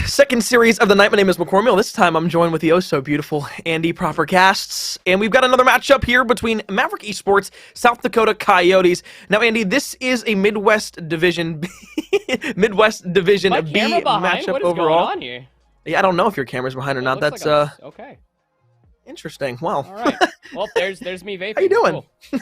second series of the night. My name is McCormill. This time I'm joined with the beautiful Andy Propercasts, and we've got another matchup here between Maverick Esports, South Dakota Coyotes. Now, Andy, this is a Midwest Division B matchup overall. Going on here? Yeah, I don't know if your camera's behind or not. That's like okay. Interesting. Well, all right. Well, there's me vaping. How you doing? Cool.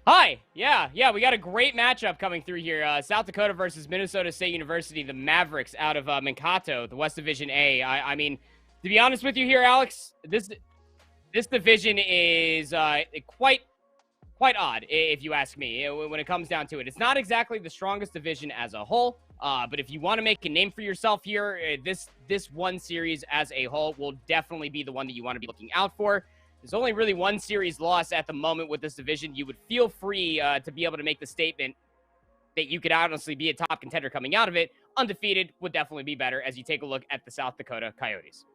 Hi. Yeah, we got a great matchup coming through here. South Dakota versus Minnesota State University, the Mavericks out of Mankato, the West Division A. I mean, to be honest with you here, Alex, this division is quite odd, if you ask me, when it comes down to it. It's not exactly the strongest division as a whole, but if you want to make a name for yourself here, this one series as a whole will definitely be the one that you want to be looking out for. There's only really one series loss at the moment with this division. You would feel free to be able to make the statement that you could honestly be a top contender coming out of it. Undefeated would definitely be better as you take a look at the South Dakota Coyotes.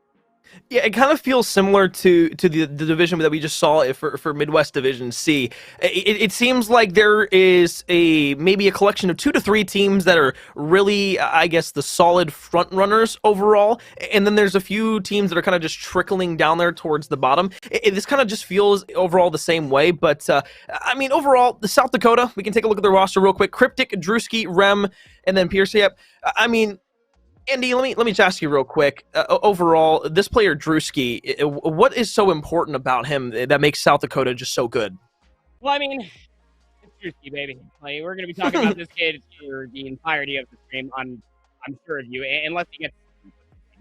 Yeah, it kind of feels similar to the division that we just saw for Midwest Division C. It seems like there is maybe a collection of 2 to 3 teams that are really, I guess, the solid front runners overall, and then there's a few teams that are kind of just trickling down there towards the bottom. This kind of just feels overall the same way, but I mean, overall, the South Dakota, we can take a look at their roster real quick. Cryptic, Drewski, Rem, and then Pierce. Yep. I mean, Andy, let me just ask you real quick. Overall, this player Drewski, what is so important about him that makes South Dakota just so good? Well, I mean, it's Drewski, baby. Like, we're going to be talking about this kid for the entirety of the stream. I'm sure of you, unless he gets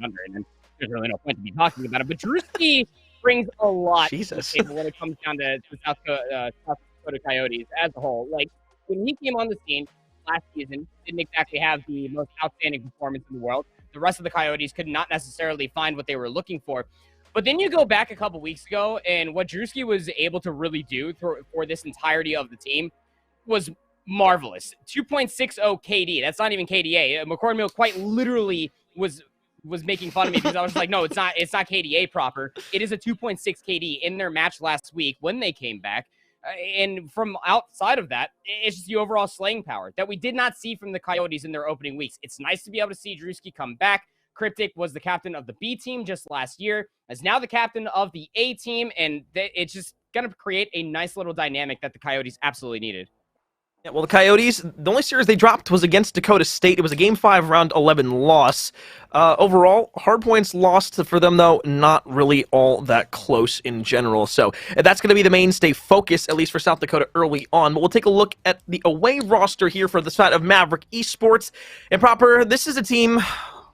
under, and then there's really no point to be talking about it. But Drewski brings a lot to the table when it comes down to South Dakota Coyotes as a whole. Like, when he came on the scene last season, didn't exactly have the most outstanding performance in the world. The rest of the Coyotes could not necessarily find what they were looking for. But then you go back a couple weeks ago, and what Drewski was able to really do for this entirety of the team was marvelous. 2.60 KD. That's not even KDA. McCormill quite literally was making fun of me because I was like, no, it's not KDA proper. It is a 2.6 KD in their match last week when they came back. And from outside of that, it's just the overall slaying power that we did not see from the Coyotes in their opening weeks. It's nice to be able to see Drewski come back. Cryptic was the captain of the B team just last year, is now the captain of the A team, and it's just going to create a nice little dynamic that the Coyotes absolutely needed. Yeah, well, the Coyotes, the only series they dropped was against Dakota State. It was a Game 5, Round 11 loss. Overall, hard points lost for them, though, not really all that close in general. So that's going to be the mainstay focus, at least for South Dakota early on. But we'll take a look at the away roster here for the side of Maverick Esports. And Proper, this is a team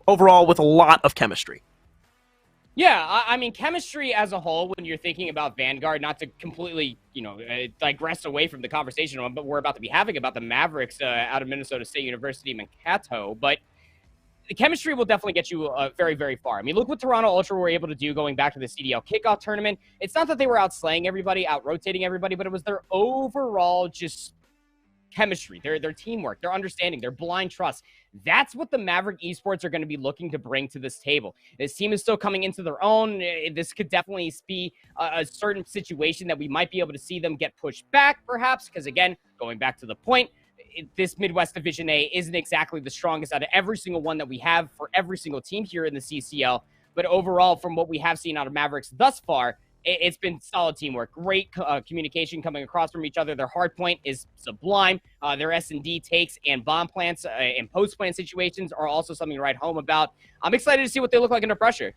overall with a lot of chemistry. Yeah, I mean, chemistry as a whole, when you're thinking about Vanguard, not to completely, digress away from the conversation we're about to be having about the Mavericks out of Minnesota State University, Mankato, but the chemistry will definitely get you very, very far. I mean, look what Toronto Ultra were able to do going back to the CDL kickoff tournament. It's not that they were outslaying everybody, out-rotating everybody, but it was their overall just chemistry, their teamwork, their understanding, their blind trust. That's what the Maverick Esports are going to be looking to bring to this table. This team is still coming into their own. This could definitely be a certain situation that we might be able to see them get pushed back, perhaps, because, again, going back to the point, this Midwest Division A isn't exactly the strongest out of every single one that we have for every single team here in the CCL. But overall, from what we have seen out of Mavericks thus far, it's been solid teamwork, great communication coming across from each other. Their hard point is sublime. Their S&D takes and bomb plants and post-plant situations are also something to write home about. I'm excited to see what they look like under pressure.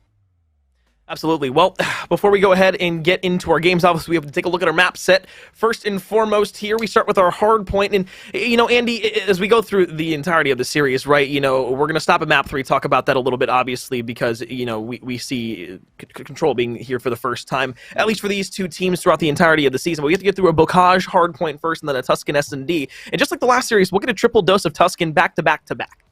Absolutely. Well, before we go ahead and get into our games, obviously we have to take a look at our map set. First and foremost here, we start with our hard point. And, Andy, as we go through the entirety of the series, right, we're going to stop at map 3, talk about that a little bit, obviously, because, we see Control being here for the first time, at least for these two teams throughout the entirety of the season. But we have to get through a Bocage hard point first and then a Tuscan S&D. And just like the last series, we'll get a triple dose of Tuscan back to back to back.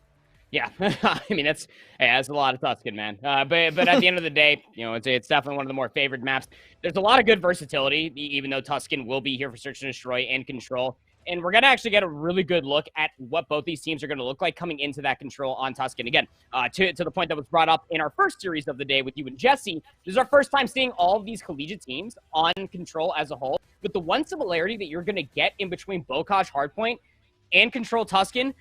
Yeah, I mean, that's a lot of Tuscan, man. But at the end of the day, it's definitely one of the more favored maps. There's a lot of good versatility, even though Tuscan will be here for Search and Destroy and Control. And we're going to actually get a really good look at what both these teams are going to look like coming into that Control on Tuscan. Again, to the point that was brought up in our first series of the day with you and Jesse, this is our first time seeing all of these collegiate teams on Control as a whole. But the one similarity that you're going to get in between Bocage Hardpoint and Control Tuscan,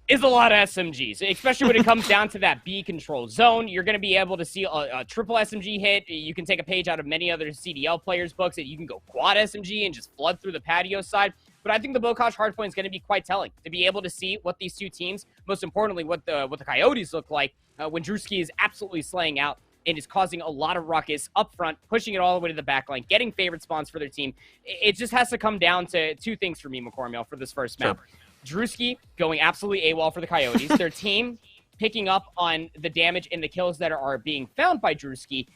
is a lot of SMGs, especially when it comes down to that B control zone. You're going to be able to see a triple SMG hit. You can take a page out of many other CDL players' books, and you can go quad SMG and just flood through the patio side. But I think the Bokash hardpoint is going to be quite telling to be able to see what these two teams, most importantly, what the Coyotes look like when Drewski is absolutely slaying out and is causing a lot of ruckus up front, pushing it all the way to the back line, getting favorite spawns for their team. It just has to come down to two things for me, McCormill, for this first map. Sure. Drewski going absolutely AWOL for the Coyotes. Their team picking up on the damage and the kills that are being found by Drewski.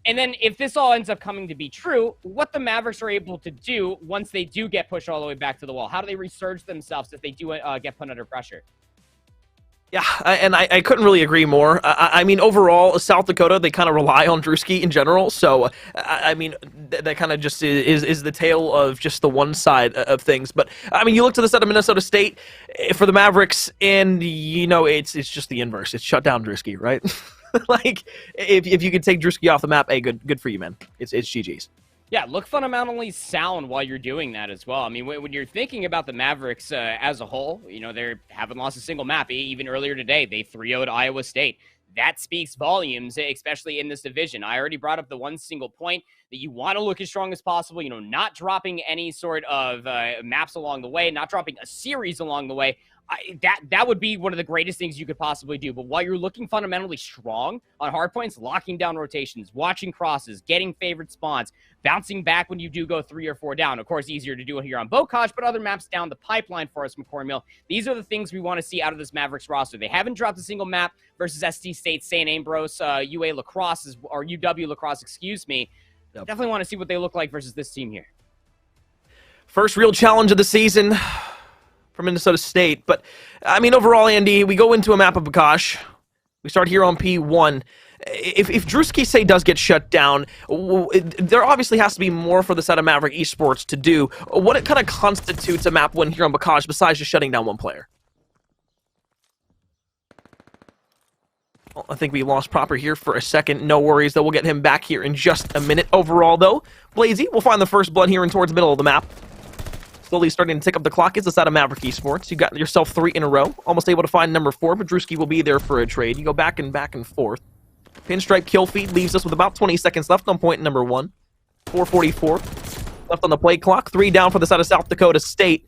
And then if this all ends up coming to be true, what the Mavericks are able to do once they do get pushed all the way back to the wall. How do they resurge themselves if they do get put under pressure? Yeah, and I couldn't really agree more. I mean, overall, South Dakota, they kind of rely on Drewski in general. So, I mean, that kind of just is the tale of just the one side of things. But, I mean, you look to the side of Minnesota State for the Mavericks, and, you know, it's just the inverse. It's shut down Drewski, right? Like, if you could take Drewski off the map, hey, good for you, man. It's GG's. Yeah, look fundamentally sound while you're doing that as well. I mean, when you're thinking about the Mavericks as a whole, you know, they haven't lost a single map. Even earlier today, they 3-0'd Iowa State. That speaks volumes, especially in this division. I already brought up the one single point that you want to look as strong as possible, you know, not dropping any sort of maps along the way, not dropping a series along the way. That would be one of the greatest things you could possibly do. But while you're looking fundamentally strong on hardpoints, locking down rotations, watching crosses, getting favorite spawns, bouncing back when you do go 3 or 4 down. Of course, easier to do it here on Bokash, but other maps down the pipeline for us, McCormill. These are the things we want to see out of this Mavericks roster. They haven't dropped a single map versus ST State, St. Ambrose, UA Lacrosse, or UW Lacrosse, excuse me. Yep. Definitely want to see what they look like versus this team here. First real challenge of the season for Minnesota State. But, I mean, overall, Andy, we go into a map of Bokash. We start here on P1. If Drewski, say, does get shut down, there obviously has to be more for the side of Maverick Esports to do. What kind of constitutes a map win here on Bokash besides just shutting down one player? Well, I think we lost Proper here for a second. No worries, though. We'll get him back here in just a minute. Overall, though, Blazy will find the first blood here and towards the middle of the map. Slowly starting to tick up the clock is the side of Maverick Esports. You got yourself 3 in a row. Almost able to find number 4, but Drewski will be there for a trade. You go back and forth. Pinstripe kill feed leaves us with about 20 seconds left on point number 1. 4:44 left on the play clock. 3 down for the side of South Dakota State.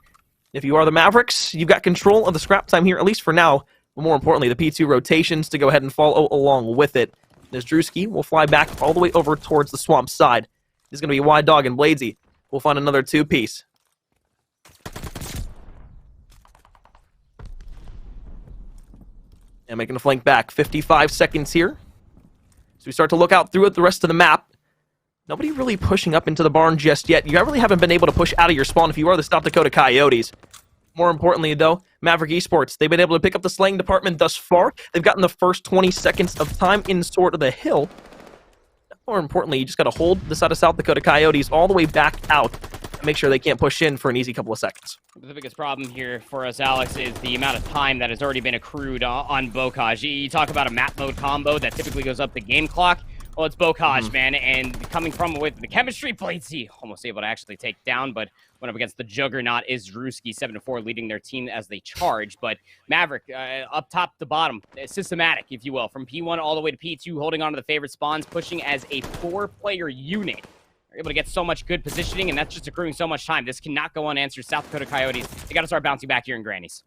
If you are the Mavericks, you've got control of the scrap time here, at least for now. But more importantly, the P2 rotations to go ahead and follow along with it. As Drewski will fly back all the way over towards the swamp side. This is going to be Wide Dog and Bladesy. We'll find another 2-piece. And making a flank back. 55 seconds here. So we start to look out through it the rest of the map. Nobody really pushing up into the barn just yet. You really haven't been able to push out of your spawn if you are the South Dakota Coyotes. More importantly, though, Maverick Esports, they've been able to pick up the slaying department thus far. They've gotten the first 20 seconds of time in sort of the hill. More importantly, you just got to hold the side of South Dakota Coyotes all the way back out and make sure they can't push in for an easy couple of seconds. The biggest problem here for us, Alex, is the amount of time that has already been accrued on Bokash. You talk about a map mode combo that typically goes up the game clock. Well, it's Bokash, man, and coming from with the chemistry, Bladesy almost able to actually take down, but went up against the juggernaut is Drewski, 7-4, leading their team as they charge. But Maverick, up top to bottom, systematic, if you will, from P1 all the way to P2, holding on to the favorite spawns, pushing as a 4-player unit. They're able to get so much good positioning, and that's just accruing so much time. This cannot go unanswered. South Dakota Coyotes, they got to start bouncing back here in Grannies.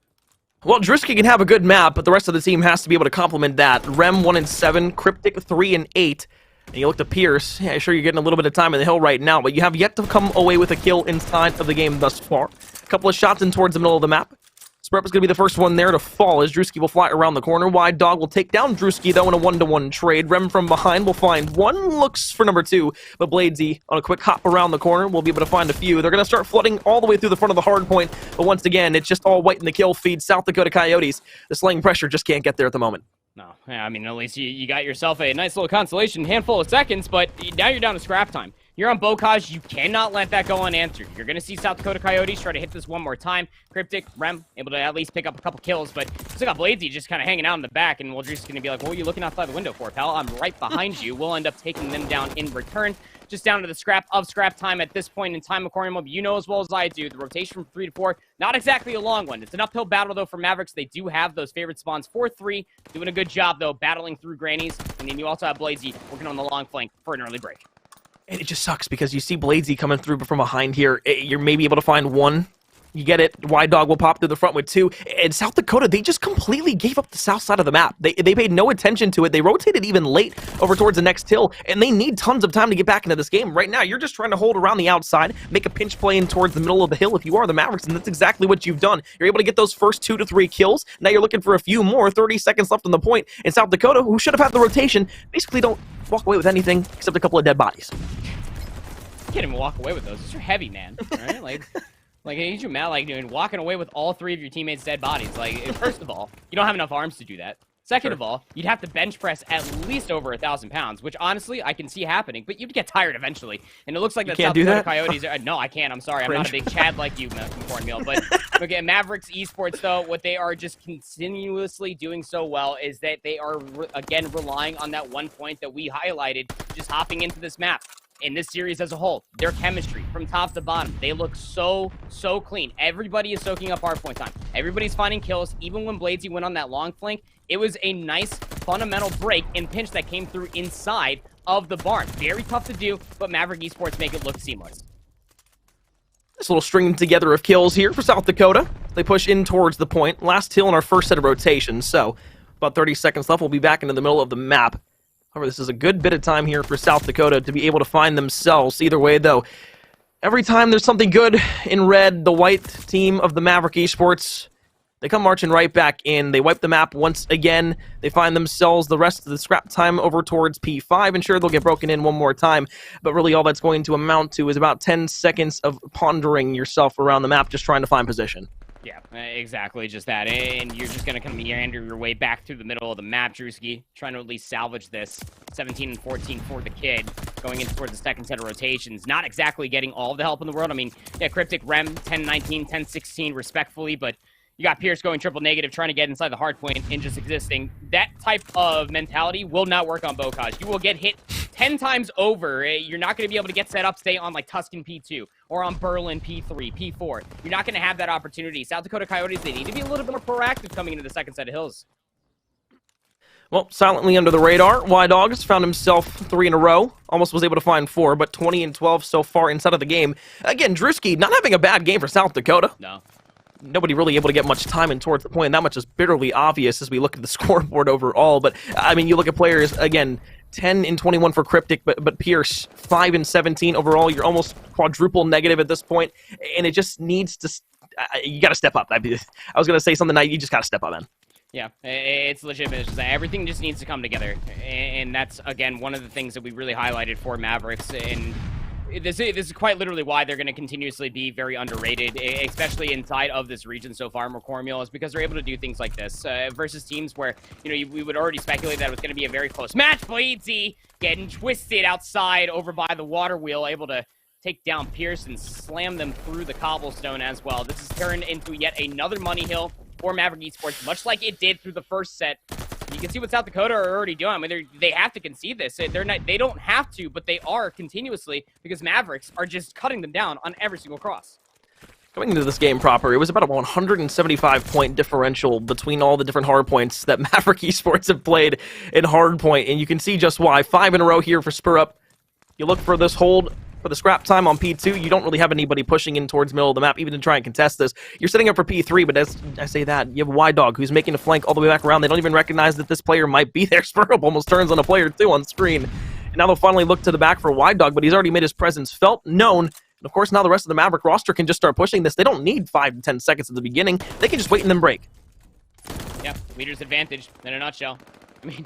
Well, Drewski can have a good map, but the rest of the team has to be able to complement that. Rem 1-7, Cryptic 3-8. And you look to Pierce. Yeah, sure, you're getting a little bit of time in the hill right now, but you have yet to come away with a kill inside of the game thus far. A couple of shots in towards the middle of the map. Sprepp is going to be the first one there to fall as Drewski will fly around the corner. Wide Dog will take down Drewski, though, in a 1-to-1 trade. Rem from behind will find one. Looks for number 2, but Bladesy on a quick hop around the corner will be able to find a few. They're going to start flooding all the way through the front of the hard point, but once again, it's just all white in the kill feed. South Dakota Coyotes, the slaying pressure just can't get there at the moment. No, yeah, I mean, at least you got yourself a nice little consolation, handful of seconds, but now you're down to scrap time. Here on Bocage, you cannot let that go unanswered. You're going to see South Dakota Coyotes try to hit this one more time. Cryptic, Rem, able to at least pick up a couple kills, but still got Bladesy just kind of hanging out in the back, and Wildre's going to be like, what are you looking outside the window for, pal? I'm right behind you. We'll end up taking them down in return. Just down to the scrap time at this point in time, McCormick. You know as well as I do, the rotation from 3 to 4, not exactly a long one. It's an uphill battle, though, for Mavericks. They do have those favorite spawns 4-3, doing a good job, though, battling through grannies. And then you also have Bladesy working on the long flank for an early break. And it just sucks because you see Bladesy coming through from behind here. You're maybe able to find one. You get it. Wide Dog will pop through the front with 2. And South Dakota, they just completely gave up the south side of the map. They paid no attention to it. They rotated even late over towards the next hill, and they need tons of time to get back into this game. Right now, you're just trying to hold around the outside, make a pinch play in towards the middle of the hill if you are the Mavericks, and that's exactly what you've done. You're able to get those first 2 to 3 kills. Now you're looking for a few more. 30 seconds left on the point. And South Dakota, who should have had the rotation, basically don't walk away with anything except a couple of dead bodies. You can't even walk away with those. Those are heavy, man. Right? Like, ain't you mad, like, dude, walking away with all 3 of your teammates' dead bodies? Like, first of all, you don't have enough arms to do that. Second of all, you'd have to bench press at least over 1,000 pounds, which honestly I can see happening, but you'd get tired eventually. And it looks like that South Dakota Coyotes are. No, I can't. I'm sorry. I'm not a big Chad like you, Cornmeal. But again, Mavericks Esports, though, what they are just continuously doing so well is that they are, again, relying on that one point that we highlighted, just hopping into this map. In this series as a whole, their chemistry from top to bottom, they look so clean. Everybody is soaking up hard point time. Everybody's finding kills. Even when Bladesy went on that long flank, it was a nice fundamental break and pinch that came through inside of the barn. Very tough to do, but Maverick Esports make it look seamless. This little string together of kills here for South Dakota. They push in towards the point. Last hill in our first set of rotations, so about 30 seconds left. We'll be back into the middle of the map. However, this is a good bit of time here for South Dakota to be able to find themselves. Either way, though, every time there's something good in red, the white team of the Maverick Esports, they come marching right back in. They wipe the map once again. They find themselves the rest of the scrap time over towards P5, and sure, they'll get broken in one more time, but really all that's going to amount to is about 10 seconds of pondering yourself around the map, just trying to find position. Yeah, exactly, just that. And you're just going to kind of meander your way back through the middle of the map, Drewski, trying to at least salvage this. 17 and 14 for the kid, going in towards the second set of rotations. Not exactly getting all of the help in the world. I mean, yeah, Cryptic, Rem, 10-19, 10-16, respectfully, but you got Pierce going triple negative, trying to get inside the hard point and just existing. That type of mentality will not work on Bocage. You will get hit 10 times over. You're not going to be able to get set up, stay on like Tuscan P2 or on Berlin P3, P4. You're not going to have that opportunity. South Dakota Coyotes, they need to be a little bit more proactive coming into the second set of hills. Well, silently under the radar, Wide Dogs found himself 3 in a row. Almost was able to find 4, but 20 and 12 so far inside of the game. Again, Drewski not having a bad game for South Dakota. No. Nobody really able to get much time in towards the point. That much is bitterly obvious as we look at the scoreboard overall. But, I mean, you look at players, again, 10 and 21 for Cryptic, but Pierce, 5 and 17 overall. You're almost quadruple negative at this point, and it just needs to... you got to step up. I was going to say something, you just got to step up, man. Yeah, it's legitimate. It's just that everything just needs to come together. And that's, again, one of the things that we really highlighted for Mavericks. And this is quite literally why they're going to continuously be very underrated, especially inside of this region so far, McCormick, is because they're able to do things like this versus teams where, you know, we would already speculate that it was going to be a very close match. Bladesy getting twisted outside over by the water wheel, able to take down Pierce and slam them through the cobblestone as well. This is turned into yet another money hill for Maverick Esports, much like it did through the first set. You can see what South Dakota are already doing. I mean, they have to concede this. They don't have to, but they are continuously, because Mavericks are just cutting them down on every single cross. Going into this game proper, it was about a 175-point differential between all the different hard points that Maverick Esports have played in hard point, and you can see just why. 5 in a row here for Spur Up. You look for this hold for the scrap time on P2. You don't really have anybody pushing in towards middle of the map, even to try and contest this. You're setting up for P3, but as I say that, you have Wide Dog, who's making a flank all the way back around. They don't even recognize that this player might be there. Spur Up almost turns on a player, too, on screen. And now they'll finally look to the back for Wide Dog, but he's already made his presence felt, known. And of course, now the rest of the Maverick roster can just start pushing this. They don't need 5 to 10 seconds at the beginning. They can just wait and then break. Yeah, leader's advantage in a nutshell. I mean,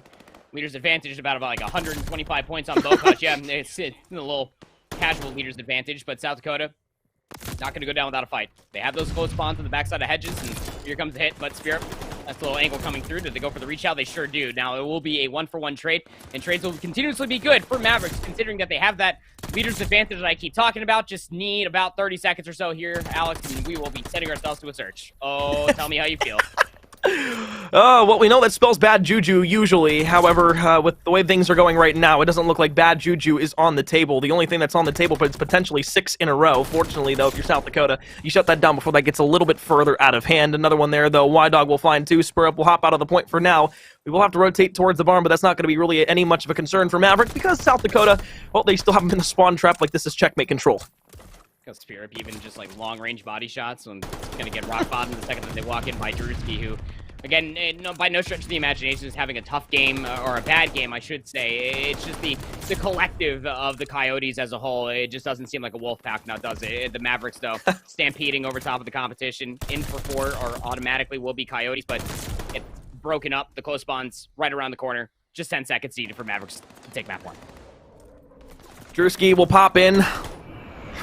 leader's advantage is about like 125 points on Bocage. Yeah, it's a little casual leader's advantage, but South Dakota not going to go down without a fight. They have those close spawns on the backside of hedges, and here comes the hit, but Spirit That's a little angle coming through. Did they go for the reach out? They sure do. Now, it will be a 1-for-1 trade, and trades will continuously be good for Mavericks, considering that they have that leader's advantage that I keep talking about. Just need about 30 seconds or so here, Alex, and we will be setting ourselves to a search. Oh, tell me how you feel. Well, we know that spells bad juju usually. However, with the way things are going right now, it doesn't look like bad juju is on the table. The only thing that's on the table is potentially 6 in a row. Fortunately, though, if you're South Dakota, you shut that down before that gets a little bit further out of hand. Another one there, though. Y-Dog will find 2. Spur Up will hop out of the point for now. We will have to rotate towards the barn, but that's not going to be really any much of a concern for Maverick because South Dakota, well, they still haven't been the spawn trap like this is checkmate control. Because Spirit, even just like long-range body shots, and it's going to get rock bottom the second that they walk in by Drewski, who, again, by no stretch of the imagination is having a tough game, or a bad game, I should say. It's just the collective of the Coyotes as a whole. It just doesn't seem like a wolf pack now, does it? The Mavericks, though, stampeding over top of the competition. In for 4 or automatically will be Coyotes, but it's broken up. The close spawn's right around the corner. Just 10 seconds needed for Mavericks to take map 1. Drewski will pop in.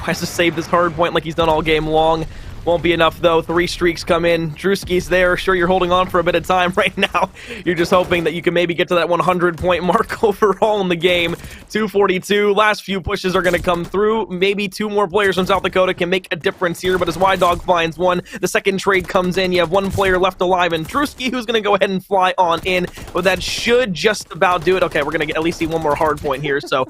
Tries to save this hard point like he's done all game long. Won't be enough, though. 3 streaks come in. Drewski's there. Sure, you're holding on for a bit of time right now. You're just hoping that you can maybe get to that 100-point mark overall in the game. 242. Last few pushes are going to come through. Maybe 2 more players from South Dakota can make a difference here, but as Y-Dog finds 1, the second trade comes in. You have 1 player left alive, and Drewski, who's going to go ahead and fly on in. But that should just about do it. Okay, we're going to at least see 1 more hard point here, so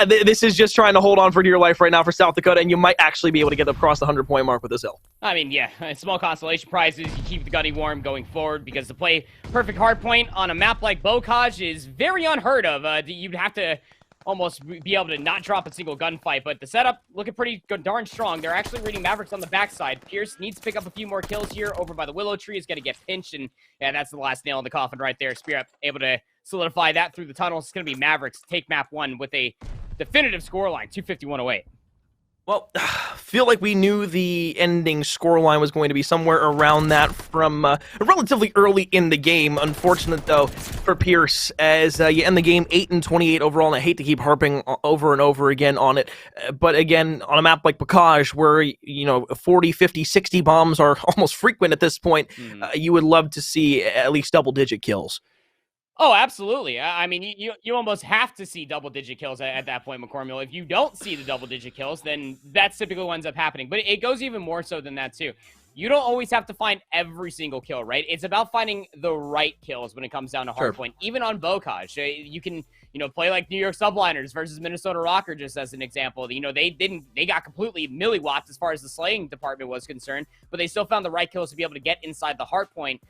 this is just trying to hold on for dear life right now for South Dakota, and you might actually be able to get across the 100-point mark with this hill. I mean, yeah, small consolation prizes. You keep the gunny warm going forward, because to play perfect hardpoint on a map like Bocage is very unheard of. You'd have to almost be able to not drop a single gunfight, but the setup looking pretty darn strong. They're actually reading Mavericks on the backside. Pierce needs to pick up a few more kills here over by the willow tree. Is going to get pinched, and yeah, that's the last nail in the coffin right there. Spirit able to solidify that through the tunnels. It's going to be Mavericks take map 1 with a definitive scoreline, 251-08. Well, feel like we knew the ending scoreline was going to be somewhere around that from relatively early in the game. Unfortunate, though, for Pierce, as you end the game 8-28 overall, and I hate to keep harping over and over again on it, but again, on a map like Bocage, where, 40, 50, 60 bombs are almost frequent at this point, you would love to see at least double-digit kills. Oh, absolutely. I mean, you almost have to see double-digit kills at that point, McCormill. If you don't see the double-digit kills, then that's typically what ends up happening. But it goes even more so than that, too. You don't always have to find every single kill, right? It's about finding the right kills when it comes down to hardpoint. Even on Bocage, you can, play like New York Subliners versus Minnesota Rocker, just as an example. They got completely milliwapped as far as the slaying department was concerned, but they still found the right kills to be able to get inside the hardpoint,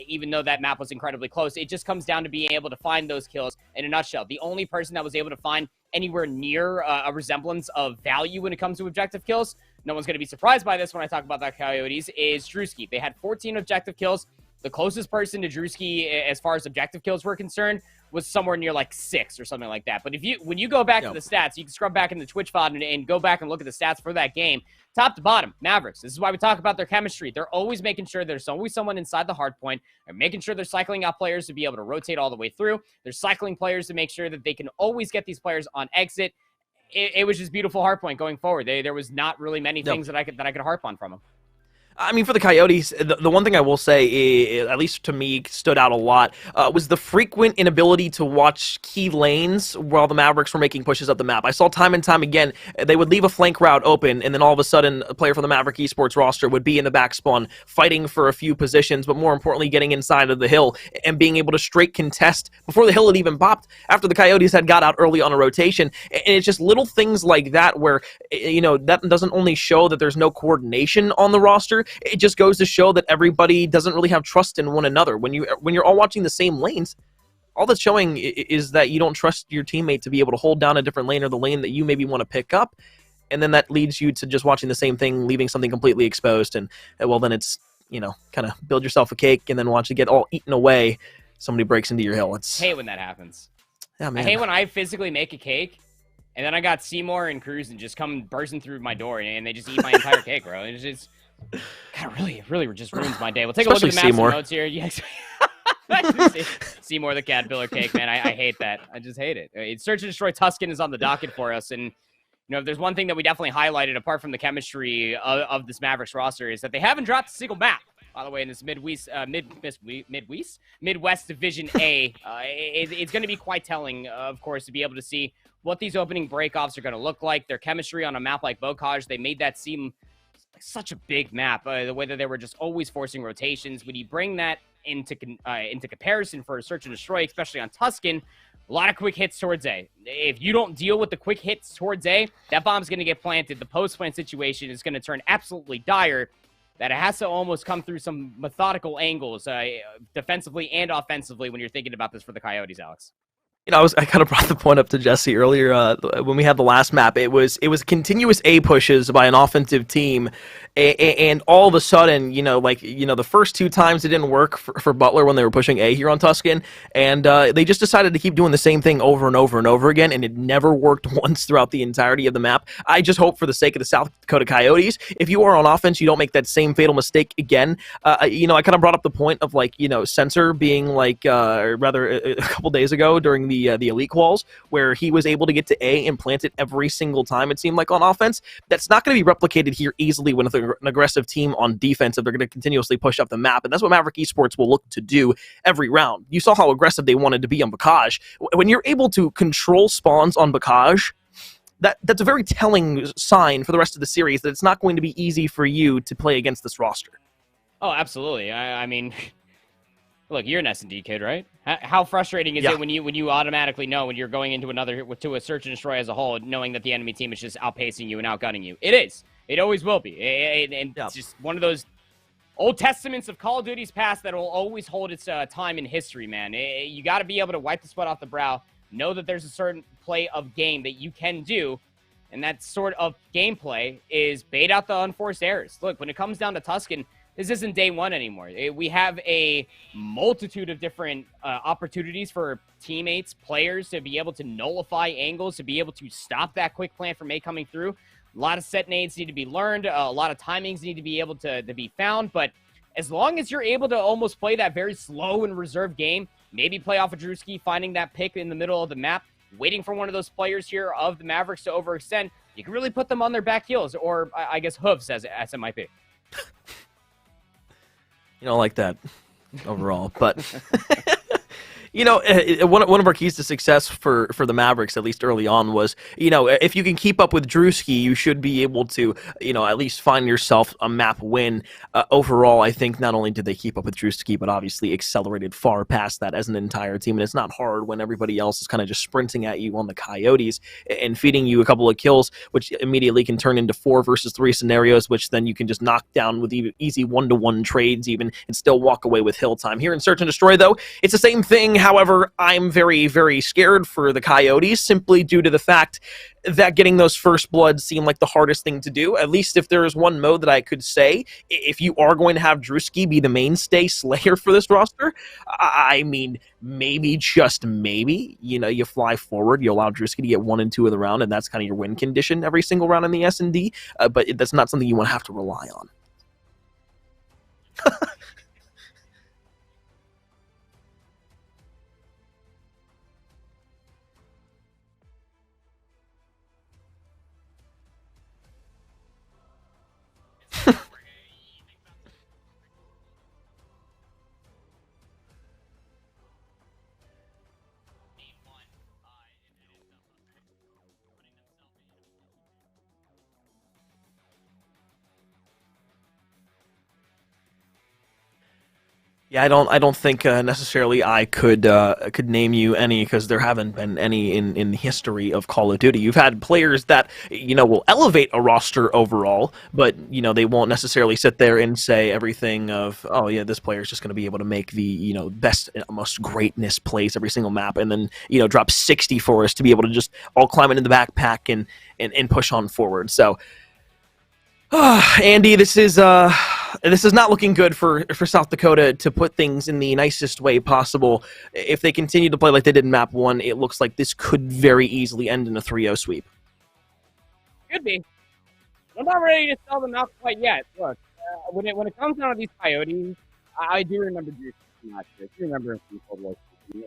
even though that map was incredibly close. It just comes down to being able to find those kills in a nutshell. The only person that was able to find anywhere near a resemblance of value when it comes to objective kills, no one's going to be surprised by this when I talk about that Coyotes, is Drewski. They had 14 objective kills. The closest person to Drewski as far as objective kills were concerned was somewhere near like 6 or something like that. But when you go back to the stats, you can scrub back in the Twitch VOD and go back and look at the stats for that game. Top to bottom, Mavericks. This is why we talk about their chemistry. They're always making sure there's always someone inside the hard point. They're making sure they're cycling out players to be able to rotate all the way through. They're cycling players to make sure that they can always get these players on exit. It was just beautiful hardpoint going forward. There was not really many things that I could harp on from them. I mean, for the Coyotes, the one thing I will say, at least to me, stood out a lot, was the frequent inability to watch key lanes while the Mavericks were making pushes up the map. I saw time and time again, they would leave a flank route open, and then all of a sudden, a player from the Maverick Esports roster would be in the back spawn, fighting for a few positions, but more importantly, getting inside of the hill and being able to straight contest before the hill had even popped, after the Coyotes had got out early on a rotation. And it's just little things like that where, that doesn't only show that there's no coordination on the roster, it just goes to show that everybody doesn't really have trust in one another. When you're all watching the same lanes, all that's showing is that you don't trust your teammate to be able to hold down a different lane or the lane that you maybe want to pick up, and then that leads you to just watching the same thing, leaving something completely exposed, and well, then it's, kind of build yourself a cake and then watch it get all eaten away. Somebody breaks into your hill. I hate when that happens. Yeah, man. I hate when I physically make a cake, and then I got Seymour and Cruz and just come bursting through my door, and they just eat my entire cake, bro. It's just... God, really just ruins my day. We'll take a look at the maps and notes here. Yes. Seymour the Caterpillar cake, man. I hate that. I just hate it. Search and Destroy Tuscan is on the docket for us. And, if there's one thing that we definitely highlighted, apart from the chemistry of this Mavericks roster, is that they haven't dropped a single map. by the way, in this Midwest Division A. It's going to be quite telling, of course, to be able to see what these opening breakoffs are going to look like. Their chemistry on a map like Bocage, they made that seem like such a big map. The way that they were just always forcing rotations. When you bring that into comparison for a Search and Destroy, especially on Tuscan, a lot of quick hits towards A. If you don't deal with the quick hits towards A, that bomb's going to get planted. The post-plant situation is going to turn absolutely dire. That it has to almost come through some methodical angles, defensively and offensively, when you're thinking about this for the Coyotes, Alex. I kind of brought the point up to Jesse earlier when we had the last map. It was continuous A pushes by an offensive team, and all of a sudden, the first two times it didn't work for Butler when they were pushing A here on Tuscan, and they just decided to keep doing the same thing over and over and over again, and it never worked once throughout the entirety of the map. I just hope for the sake of the South Dakota Coyotes, if you are on offense, you don't make that same fatal mistake again. I kind of brought up the point of Sensor being or rather a couple days ago during the elite quals, where he was able to get to A and plant it every single time, it seemed like, on offense. That's not going to be replicated here easily when an aggressive team on defense, if they're going to continuously push up the map, and that's what Maverick Esports will look to do every round. You saw how aggressive they wanted to be on Bocage. When you're able to control spawns on Bocage, that's a very telling sign for the rest of the series that it's not going to be easy for you to play against this roster. Oh, absolutely. I mean, look, you're an S&D kid, right? How frustrating is it when you automatically know when you're going into to a Search and Destroy as a whole, knowing that the enemy team is just outpacing you and outgunning you? It is. It always will be. It's just one of those old testaments of Call of Duty's past that will always hold its time in history, man. You got to be able to wipe the sweat off the brow, know that there's a certain play of game that you can do, and that sort of gameplay is bait out the unforced errors. Look, when it comes down to Tuscan, this isn't day one anymore. We have a multitude of different opportunities for teammates, players to be able to nullify angles, to be able to stop that quick plant from A coming through. A lot of set nades need to be learned. A lot of timings need to be able to be found. But as long as you're able to almost play that very slow and reserved game, maybe play off of Drewski, finding that pick in the middle of the map, waiting for one of those players here of the Mavericks to overextend, you can really put them on their back heels, or I guess hooves, as it might be. You don't like that overall, but one of our keys to success for the Mavericks, at least early on, was, if you can keep up with Drewski, you should be able to, at least find yourself a map win. Overall, I think not only did they keep up with Drewski, but obviously accelerated far past that as an entire team. And it's not hard when everybody else is kind of just sprinting at you on the Coyotes and feeding you a couple of kills, which immediately can turn into 4 versus 3 scenarios, which then you can just knock down with easy 1-to-1 trades even and still walk away with hill time. Here in Search and Destroy, though, it's the same thing. However, I'm very, very scared for the Coyotes simply due to the fact that getting those first bloods seem like the hardest thing to do. At least if there is one mode that I could say, if you are going to have Drewski be the mainstay slayer for this roster, I mean, maybe, just maybe, you fly forward, you allow Drewski to get 1 and 2 of the round, and that's kind of your win condition every single round in the S&D, but that's not something you want to have to rely on. Yeah, I don't think necessarily I could name you any, because there haven't been any in the history of Call of Duty. You've had players that will elevate a roster overall, but they won't necessarily sit there and say everything of, oh yeah, this player is just going to be able to make the best, most greatness plays every single map, and then drop 60 for us to be able to just all climb into the backpack and push on forward. So. Andy, this is not looking good for South Dakota, to put things in the nicest way possible. If they continue to play like they did in Map 1, it looks like this could very easily end in a 3-0 sweep. Could be. I'm not ready to sell them out quite yet. Look, when it comes down to these Coyotes, I do remember Drew last year. I do remember him from Cold War,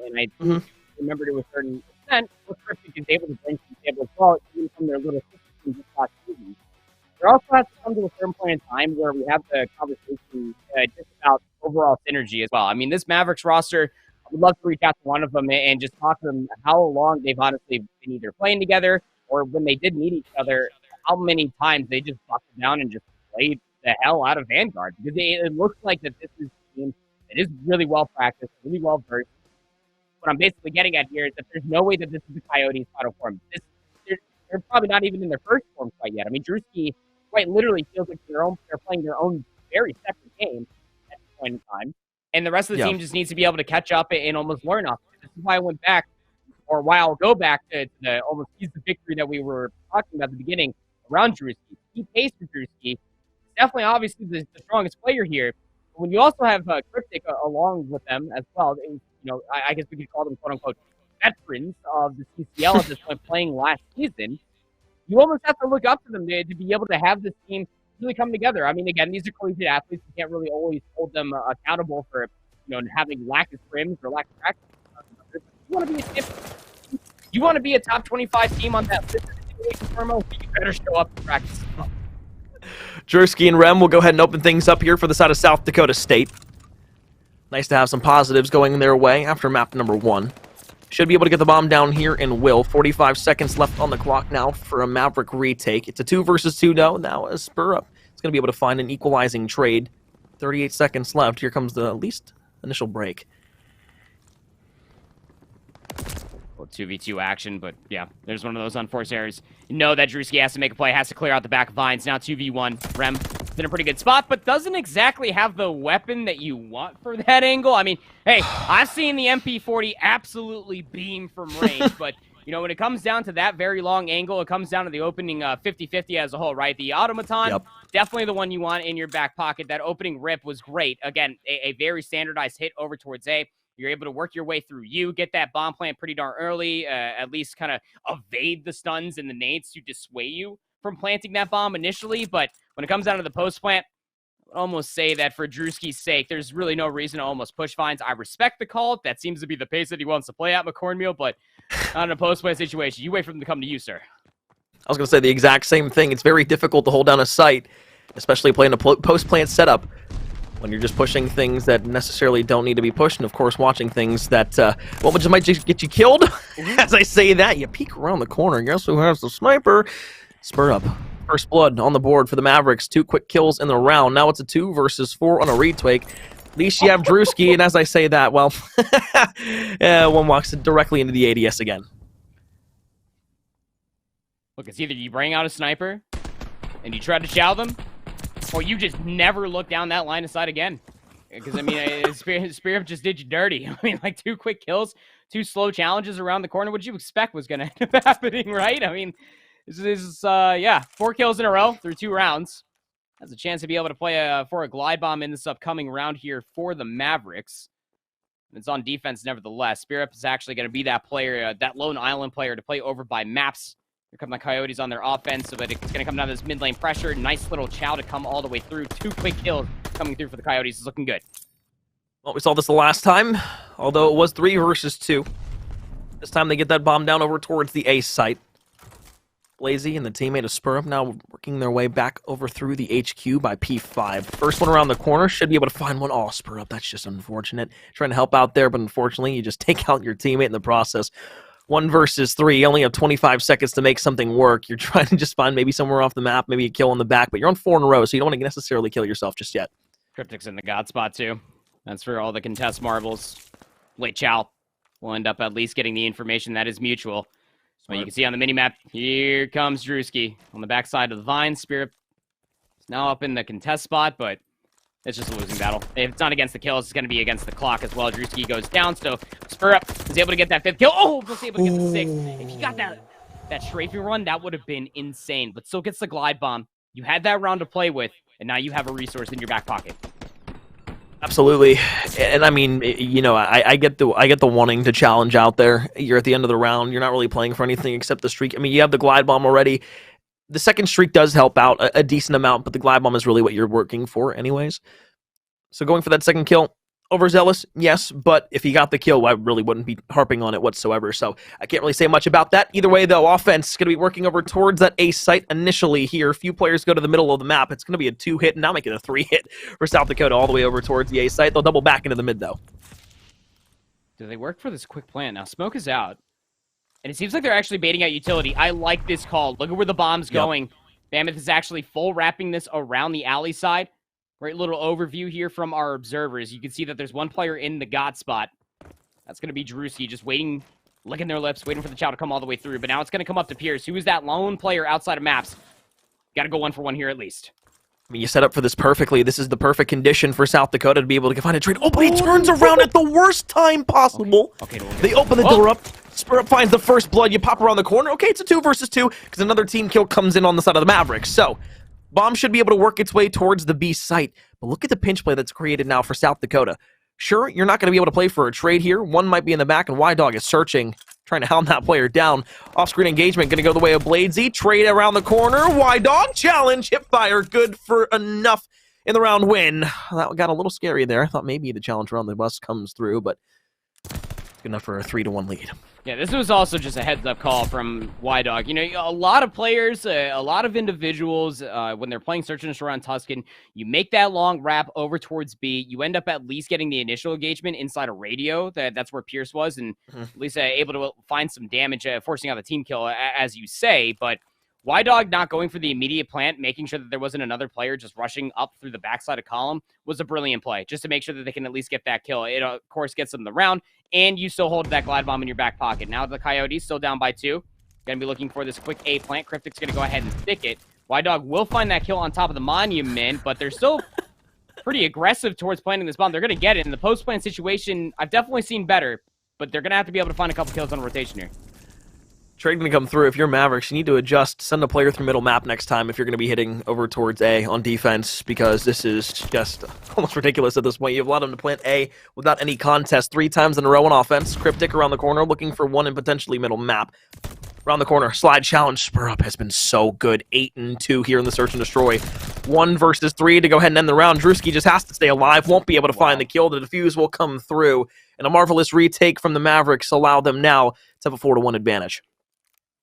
and I do remember to a certain extent what Cryptic is able to bring to the table as well, even from their little systems this last season. there also has to come to a certain point in time where we have the conversation just about overall synergy as well. I mean, this Mavericks roster, I would love to reach out to one of them and just talk to them how long they've honestly been either playing together or when they did meet each other, how many times they just buckled down and just played the hell out of Vanguard. Because it looks like that this is a team that is really well practiced, really well versed. What I'm basically getting at here is that there's no way that this is the Coyotes' final form. They're probably not even in their first form quite yet. I mean, Drewski quite literally feels like they're playing their own very separate game at this point in time. And the rest of the team just needs to be able to catch up and almost learn off. This is why I went back, or why I'll go back to the almost seize the victory that we were talking about at the beginning around Drewski. Keep pace with Drewski. Definitely, obviously, the strongest player here. But when you also have Cryptic along with them as well, I guess we could call them quote-unquote veterans of the CCL at this point playing last season, you almost have to look up to them to be able to have this team really come together. I mean, again, these are collegiate athletes. You can't really always hold them accountable for, having lack of scrims or lack of practice. You want to be a top 25 team on that list you better show up to practice. Drewski and Rem will go ahead and open things up here for the side of South Dakota State. Nice to have some positives going their way after map number 1. Should be able to get the bomb down here and will. 45 seconds left on the clock now for a Maverick retake. It's a 2 versus 2 though. Now a spur up. It's going to be able to find an equalizing trade. 38 seconds left. Here comes the least initial break. Well, 2v2 action, but yeah, there's one of those unforced errors. You know that Drewski has to make a play, has to clear out the back of Vines. Now 2v1. Rem is in a pretty good spot, but doesn't exactly have the weapon that you want for that angle. I mean, hey, I've seen the MP40 absolutely beam from range, but when it comes down to that very long angle, it comes down to the opening 50-50 as a whole, right? The Automaton, definitely the one you want in your back pocket. That opening rip was great. Again, a very standardized hit over towards A. You're able to work your way through you, get that bomb plant pretty darn early, at least kind of evade the stuns and the nades to dissuade you from planting that bomb initially. But when it comes down to the post plant, I would almost say that for Drewski's sake, there's really no reason to almost push Vines. I respect the call. That seems to be the pace that he wants to play at McCornmeal, but not in a post plant situation. You wait for them to come to you, sir. I was going to say the exact same thing. It's very difficult to hold down a site, especially playing a post plant setup, when you're just pushing things that necessarily don't need to be pushed, and of course watching things that might just get you killed. As I say that, you peek around the corner. Guess who has the sniper? Spur up. First blood on the board for the Mavericks. 2 quick kills in the round. Now it's a 2 versus 4 on a retake. At least you have Drewski, and as I say that, well, one walks directly into the ADS again. Look, it's either you bring out a sniper and you try to chow them, or you just never look down that line of sight again. Because, I mean, Spirit just did you dirty. I mean, like 2 quick kills, 2 slow challenges around the corner. What did you expect was going to end up happening, right? I mean, this is 4 kills in a row through 2 rounds. Has a chance to be able to play for a glide bomb in this upcoming round here for the Mavericks. And it's on defense nevertheless. Spirit is actually going to be that player, that lone island player to play over by maps. Here come the Coyotes on their offense, so that it's going to come down to this mid lane pressure. Nice little chow to come all the way through. 2 quick kills coming through for the Coyotes. It's looking good. Well, we saw this the last time, although it was 3 versus 2. This time they get that bomb down over towards the A site. Blazy and the teammate of Spur Up now working their way back over through the HQ by P5. First one around the corner, should be able to find one. Oh, Spur Up, that's just unfortunate. Trying to help out there, but unfortunately you just take out your teammate in the process. 1 versus 3, you only have 25 seconds to make something work. You're trying to just find maybe somewhere off the map, maybe a kill on the back, but you're on 4 in a row, so you don't want to necessarily kill yourself just yet. Cryptic's in the God spot too. That's for all the contest marbles. Late Chow will end up at least getting the information that is mutual. Well, you can see on the minimap, here comes Drewski on the backside of the Vine. Spirit is now up in the contest spot, but it's just a losing battle. If it's not against the kills, it's going to be against the clock as well. Drewski goes down, so Spur Up is able to get that 5th kill. Oh, was able to get the 6th. If he got that strafing run, that would have been insane, but still gets the glide bomb. You had that round to play with, and now you have a resource in your back pocket. Absolutely, and I mean, I get the wanting to challenge out there. You're at the end of the round. You're not really playing for anything except the streak. I mean, you have the glide bomb already. The second streak does help out a decent amount, but the glide bomb is really what you're working for anyways. So going for that second kill Overzealous, yes, but if he got the kill, I really wouldn't be harping on it whatsoever, so I can't really say much about that. Either way, though, offense is going to be working over towards that A site initially here. A few players go to the middle of the map. It's going to be a 2-hit, and now making a 3-hit for South Dakota all the way over towards the A site. They'll double back into the mid, though. Do they work for this quick plan? Now, smoke is out, and it seems like they're actually baiting out utility. I like this call. Look at where the bomb's going. Mammoth is actually full wrapping this around the alley side. Great little overview here from our observers. You can see that there's one player in the God spot. That's going to be Drewski, just waiting, licking their lips, waiting for the chow to come all the way through. But now it's going to come up to Pierce. Who is that lone player outside of maps? Got to go 1-for-1 here at least. I mean, you set up for this perfectly. This is the perfect condition for South Dakota to be able to find a trade. Oh, but he turns around at the worst time possible. Okay, they open the door up. Spur Up finds the first blood. You pop around the corner. Okay, it's a 2 versus 2 because another team kill comes in on the side of the Maverick. So, bomb should be able to work its way towards the B site. But look at the pinch play that's created now for South Dakota. Sure, you're not going to be able to play for a trade here. One might be in the back, and Y-Dog is searching, trying to hound that player down. Off-screen engagement going to go the way of Bladesy. Trade around the corner. Y-Dog challenge. Hip fire. Good for enough in the round win. That got a little scary there. I thought maybe the challenge around the bus comes through, but good enough for a 3-1 lead. Yeah, this was also just a heads-up call from Y-Dog. You know, a lot of players, a lot of individuals, when they're playing Search and Destroy on Tuscan, you make that long wrap over towards B, you end up at least getting the initial engagement inside a radio. That's where Pierce was, and at least able to find some damage, forcing out the team kill, as you say. But Y-Dog not going for the immediate plant, making sure that there wasn't another player just rushing up through the backside of column, was a brilliant play, just to make sure that they can at least get that kill. It, of course, gets them the round, and you still hold that glide bomb in your back pocket. Now the Coyotes still down by 2. Going to be looking for this quick A plant. Cryptic's going to go ahead and stick it. Y-Dog will find that kill on top of the monument, but they're still pretty aggressive towards planting this bomb. They're going to get it. In the post-plant situation, I've definitely seen better, but they're going to have to be able to find a couple kills on rotation here. Trade going to come through. If you're Mavericks, you need to adjust, send a player through middle map next time if you're going to be hitting over towards A on defense, because this is just almost ridiculous at this point. You've allowed them to plant A without any contest 3 times in a row on offense. Cryptic around the corner, looking for one and potentially middle map. Around the corner, slide challenge. Spur Up has been so good. 8-2 here in the Search and Destroy. 1 versus 3 to go ahead and end the round. Drewski just has to stay alive. Won't be able to find the kill. The defuse will come through. And a marvelous retake from the Mavericks allow them now to have a 4-1 advantage.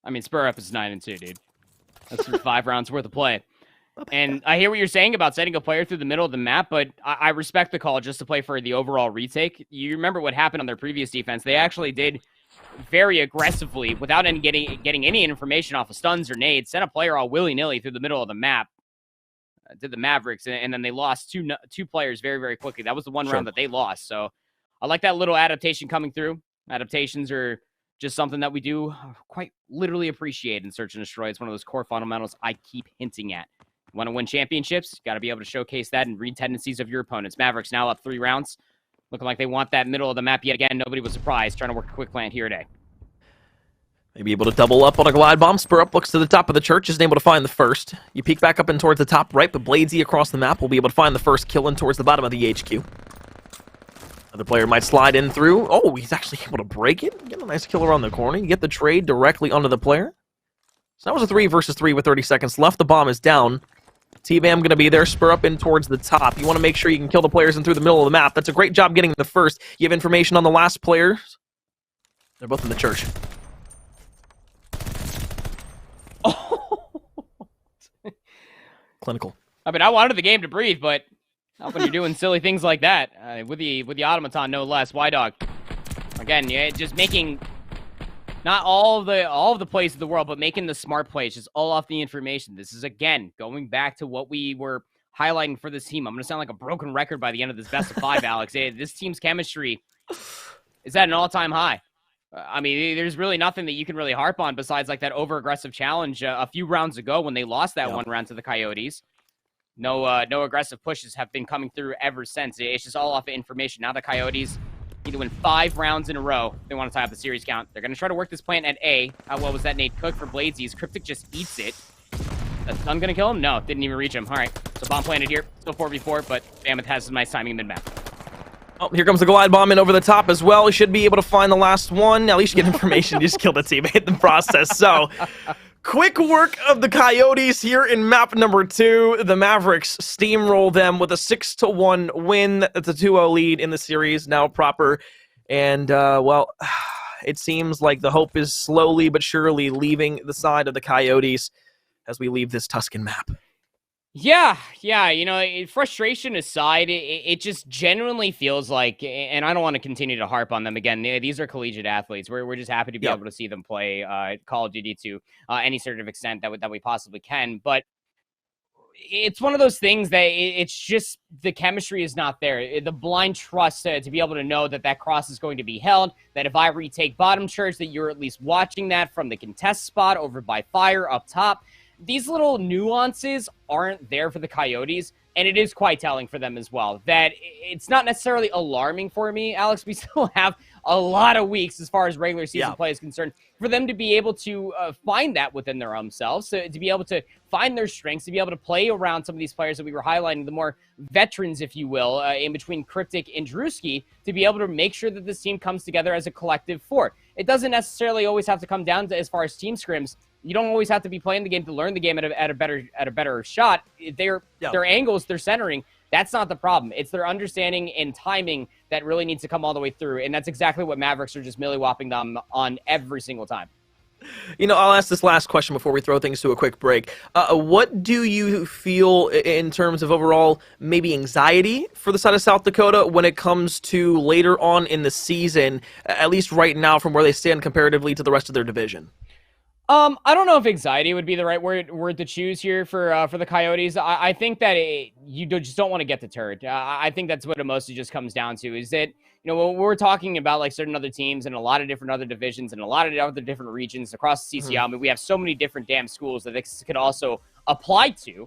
I mean, Spur Up is 9-2, dude. That's 5 rounds worth of play. And I hear what you're saying about setting a player through the middle of the map, but I respect the call just to play for the overall retake. You remember what happened on their previous defense. They actually did very aggressively, without getting any information off of stuns or nades, sent a player all willy-nilly through the middle of the map. Did the Mavericks, and then they lost two players very, very quickly. That was the one round that they lost. So I like that little adaptation coming through. Adaptations are just something that we do quite literally appreciate in Search and Destroy. It's one of those core fundamentals I keep hinting at. You want to win championships? You got to be able to showcase that and read tendencies of your opponents. Mavericks now up 3 rounds. Looking like they want that middle of the map yet again. Nobody was surprised. Trying to work a quick plant here today. Maybe able to double up on a glide bomb. Spur Up looks to the top of the church. Isn't able to find the first. You peek back up and towards the top right, but Bladesy across the map will be able to find the first kill in towards the bottom of the HQ. Other player might slide in through. Oh, he's actually able to break it. Get a nice kill around the corner. You get the trade directly onto the player. So that was a 3 versus 3 with 30 seconds left. The bomb is down. T-Bam going to be there. Spur Up in towards the top. You want to make sure you can kill the players in through the middle of the map. That's a great job getting the first. You have information on the last players. They're both in the church. Oh. Clinical. I mean, I wanted the game to breathe, but not when you're doing silly things like that. With the automaton, no less. Y-Dog. Again, yeah, just making not all of the plays of the world, but making the smart plays, just all off the information. This is, again, going back to what we were highlighting for this team. I'm going to sound like a broken record by the end of this best of 5, Alex. This team's chemistry is at an all-time high. I mean, there's really nothing that you can really harp on besides like that over-aggressive challenge a few rounds ago when they lost that one round to the Coyotes. No aggressive pushes have been coming through ever since. It's just all off of information. Now the Coyotes need to win 5 rounds in a row if they want to tie up the series count. They're going to try to work this plant at A. How well was that nade cook for Bladesy? Cryptic just eats it. That stun going to kill him? No, didn't even reach him. All right, so bomb planted here. Still 4v4, but Mammoth has some nice timing mid-map. Oh, here comes the glide bomb in over the top as well. He should be able to find the last one. At least you get information. You just killed a teammate in the process. So, quick work of the Coyotes here in map number 2. The Mavericks steamroll them with a 6-1 win. It's a 2-0 lead in the series now proper. And, well, it seems like the hope is slowly but surely leaving the side of the Coyotes as we leave this Tuscan map. Yeah, frustration aside, it just genuinely feels like, and I don't want to continue to harp on them again. These are collegiate athletes. We're just happy to be able to see them play Call of Duty to any sort of extent that we possibly can. But it's one of those things that it's just the chemistry is not there. The blind trust to be able to know that cross is going to be held, that if I retake bottom church, that you're at least watching that from the contest spot over by fire up top. These little nuances aren't there for the Coyotes, and it is quite telling for them as well. That it's not necessarily alarming for me, Alex. We still have a lot of weeks as far as regular season play is concerned for them to be able to find that within their own selves, to be able to find their strengths, to be able to play around some of these players that we were highlighting, the more veterans, if you will, in between Cryptic and Drewski, to be able to make sure that this team comes together as a collective four. It doesn't necessarily always have to come down to as far as team scrims. You don't always have to be playing the game to learn the game at a better shot. Their angles, their centering, that's not the problem. It's their understanding and timing that really needs to come all the way through, and that's exactly what Mavericks are just milly-whopping them on every single time. I'll ask this last question before we throw things to a quick break. What do you feel in terms of overall maybe anxiety for the side of South Dakota when it comes to later on in the season, at least right now from where they stand comparatively to the rest of their division? I don't know if anxiety would be the right word to choose here for the Coyotes. I think that you just don't want to get deterred. I think that's what it mostly just comes down to, is that, when we're talking about like certain other teams and a lot of different other divisions and a lot of other different regions across the CCL, I mean, we have so many different damn schools that this could also apply to,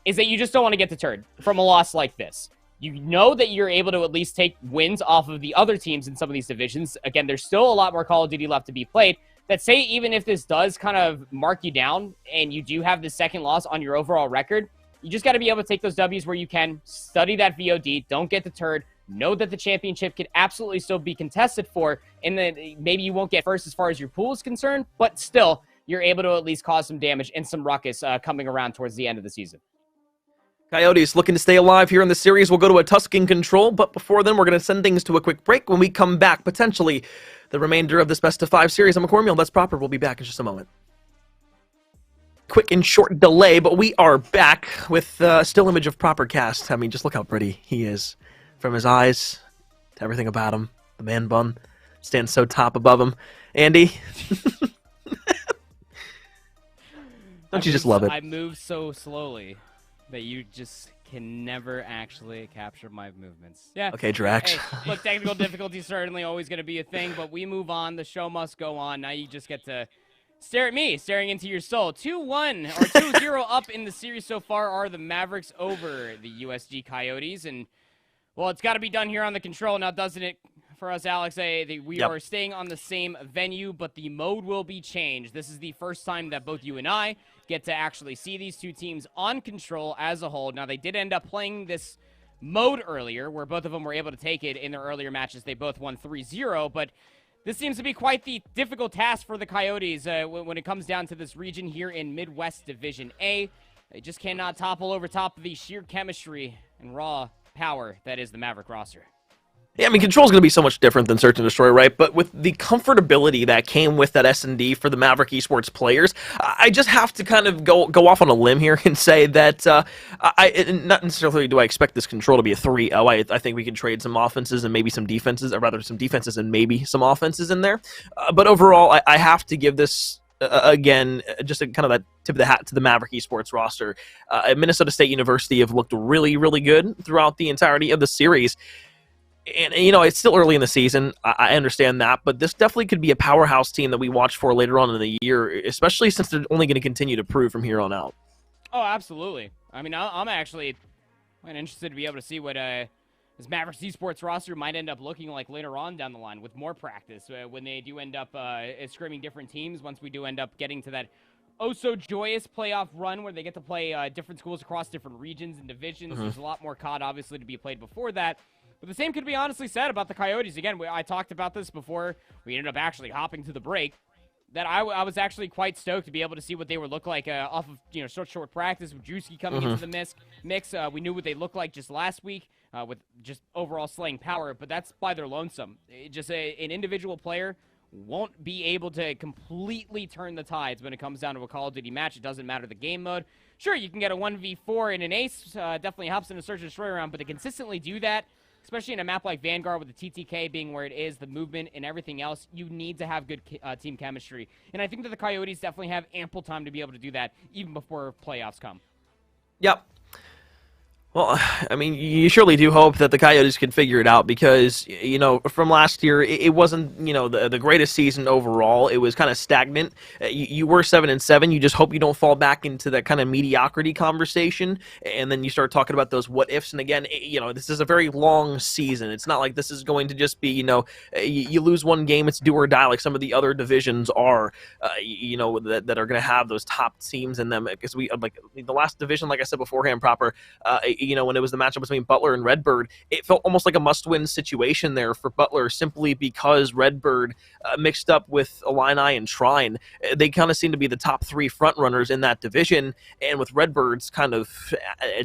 is that you just don't want to get deterred from a loss like this. You know that you're able to at least take wins off of the other teams in some of these divisions. Again, there's still a lot more Call of Duty left to be played. That say, even if this does kind of mark you down and you do have the second loss on your overall record, you just got to be able to take those W's where you can, study that VOD, don't get deterred, know that the championship could absolutely still be contested for, and then maybe you won't get first as far as your pool is concerned, but still, you're able to at least cause some damage and some ruckus coming around towards the end of the season. Coyotes looking to stay alive here in the series. We'll go to a Tuscan control, but before then, we're going to send things to a quick break. When we come back, potentially the remainder of this best-of-5 series. I'm McCormiel. That's proper. We'll be back in just a moment. Quick and short delay, but we are back with a still image of Proper Cast. I mean, just look how pretty he is. From his eyes to everything about him. The man bun stands so top above him. Andy? Don't you just love it? I move so slowly that you just can never actually capture my movements. Yeah. Okay, Drax. Hey, look, technical difficulty is certainly always going to be a thing, but we move on. The show must go on. Now you just get to stare at me, staring into your soul. 2-1 or 2-0 up in the series so far are the Mavericks over the USG Coyotes. And, well, it's got to be done here on the control now, doesn't it? For us, Alex, we are staying on the same venue, but the mode will be changed. This is the first time that both you and I get to actually see these two teams on control as a whole. Now, they did end up playing this mode earlier, where both of them were able to take it in their earlier matches. They both won 3-0, but this seems to be quite the difficult task for the Coyotes when it comes down to this region here in Midwest Division A. They just cannot topple over top of the sheer chemistry and raw power that is the Maverick roster. Yeah, I mean, Control's going to be so much different than Search and Destroy, right? But with the comfortability that came with that S&D for the Maverick Esports players, I just have to kind of go off on a limb here and say that not necessarily do I expect this Control to be a 3-0. I think we can trade some offenses and maybe some defenses, or rather some defenses and maybe some offenses in there. But overall, I have to give this, again, just a kind of that tip of the hat to the Maverick Esports roster. Minnesota State University have looked really, really good throughout the entirety of the series. And, you know, it's still early in the season. I understand that, but this definitely could be a powerhouse team that we watch for later on in the year, especially since they're only going to continue to prove from here on out. Oh, absolutely. I mean, I'm actually quite interested to be able to see what this Mavericks Esports roster might end up looking like later on down the line with more practice when they do end up scrimming different teams, once we do end up getting to that oh-so-joyous playoff run where they get to play different schools across different regions and divisions. There's a lot more COD, obviously, to be played before that. But the same could be honestly said about the Coyotes. Again, I talked about this before we ended up actually hopping to the break, that I was actually quite stoked to be able to see what they would look like off of short practice with Drewski coming into the mix. We knew what they looked like just last week with just overall slaying power, but that's by their lonesome. Just an individual player won't be able to completely turn the tides when it comes down to a Call of Duty match. It doesn't matter the game mode. Sure, you can get a 1v4 in an ace, definitely helps in a search and destroy round, but to consistently do that, especially in a map like Vanguard with the TTK being where it is, the movement and everything else, you need to have good team chemistry. And I think that the Coyotes definitely have ample time to be able to do that even before playoffs come. Yep. Well, I mean, you surely do hope that the Coyotes can figure it out because, from last year, it wasn't, the greatest season overall. It was kind of stagnant. You were 7-7. You just hope you don't fall back into that kind of mediocrity conversation, and then you start talking about those what ifs. And again, this is a very long season. It's not like this is going to just be, you lose one game, it's do or die like some of the other divisions are, that are going to have those top teams in them. Because the last division, like I said beforehand, proper. When it was the matchup between Butler and Redbird, it felt almost like a must-win situation there for Butler simply because Redbird mixed up with Illini and Shrine. They kind of seem to be the top three front-runners in that division, and with Redbird's kind of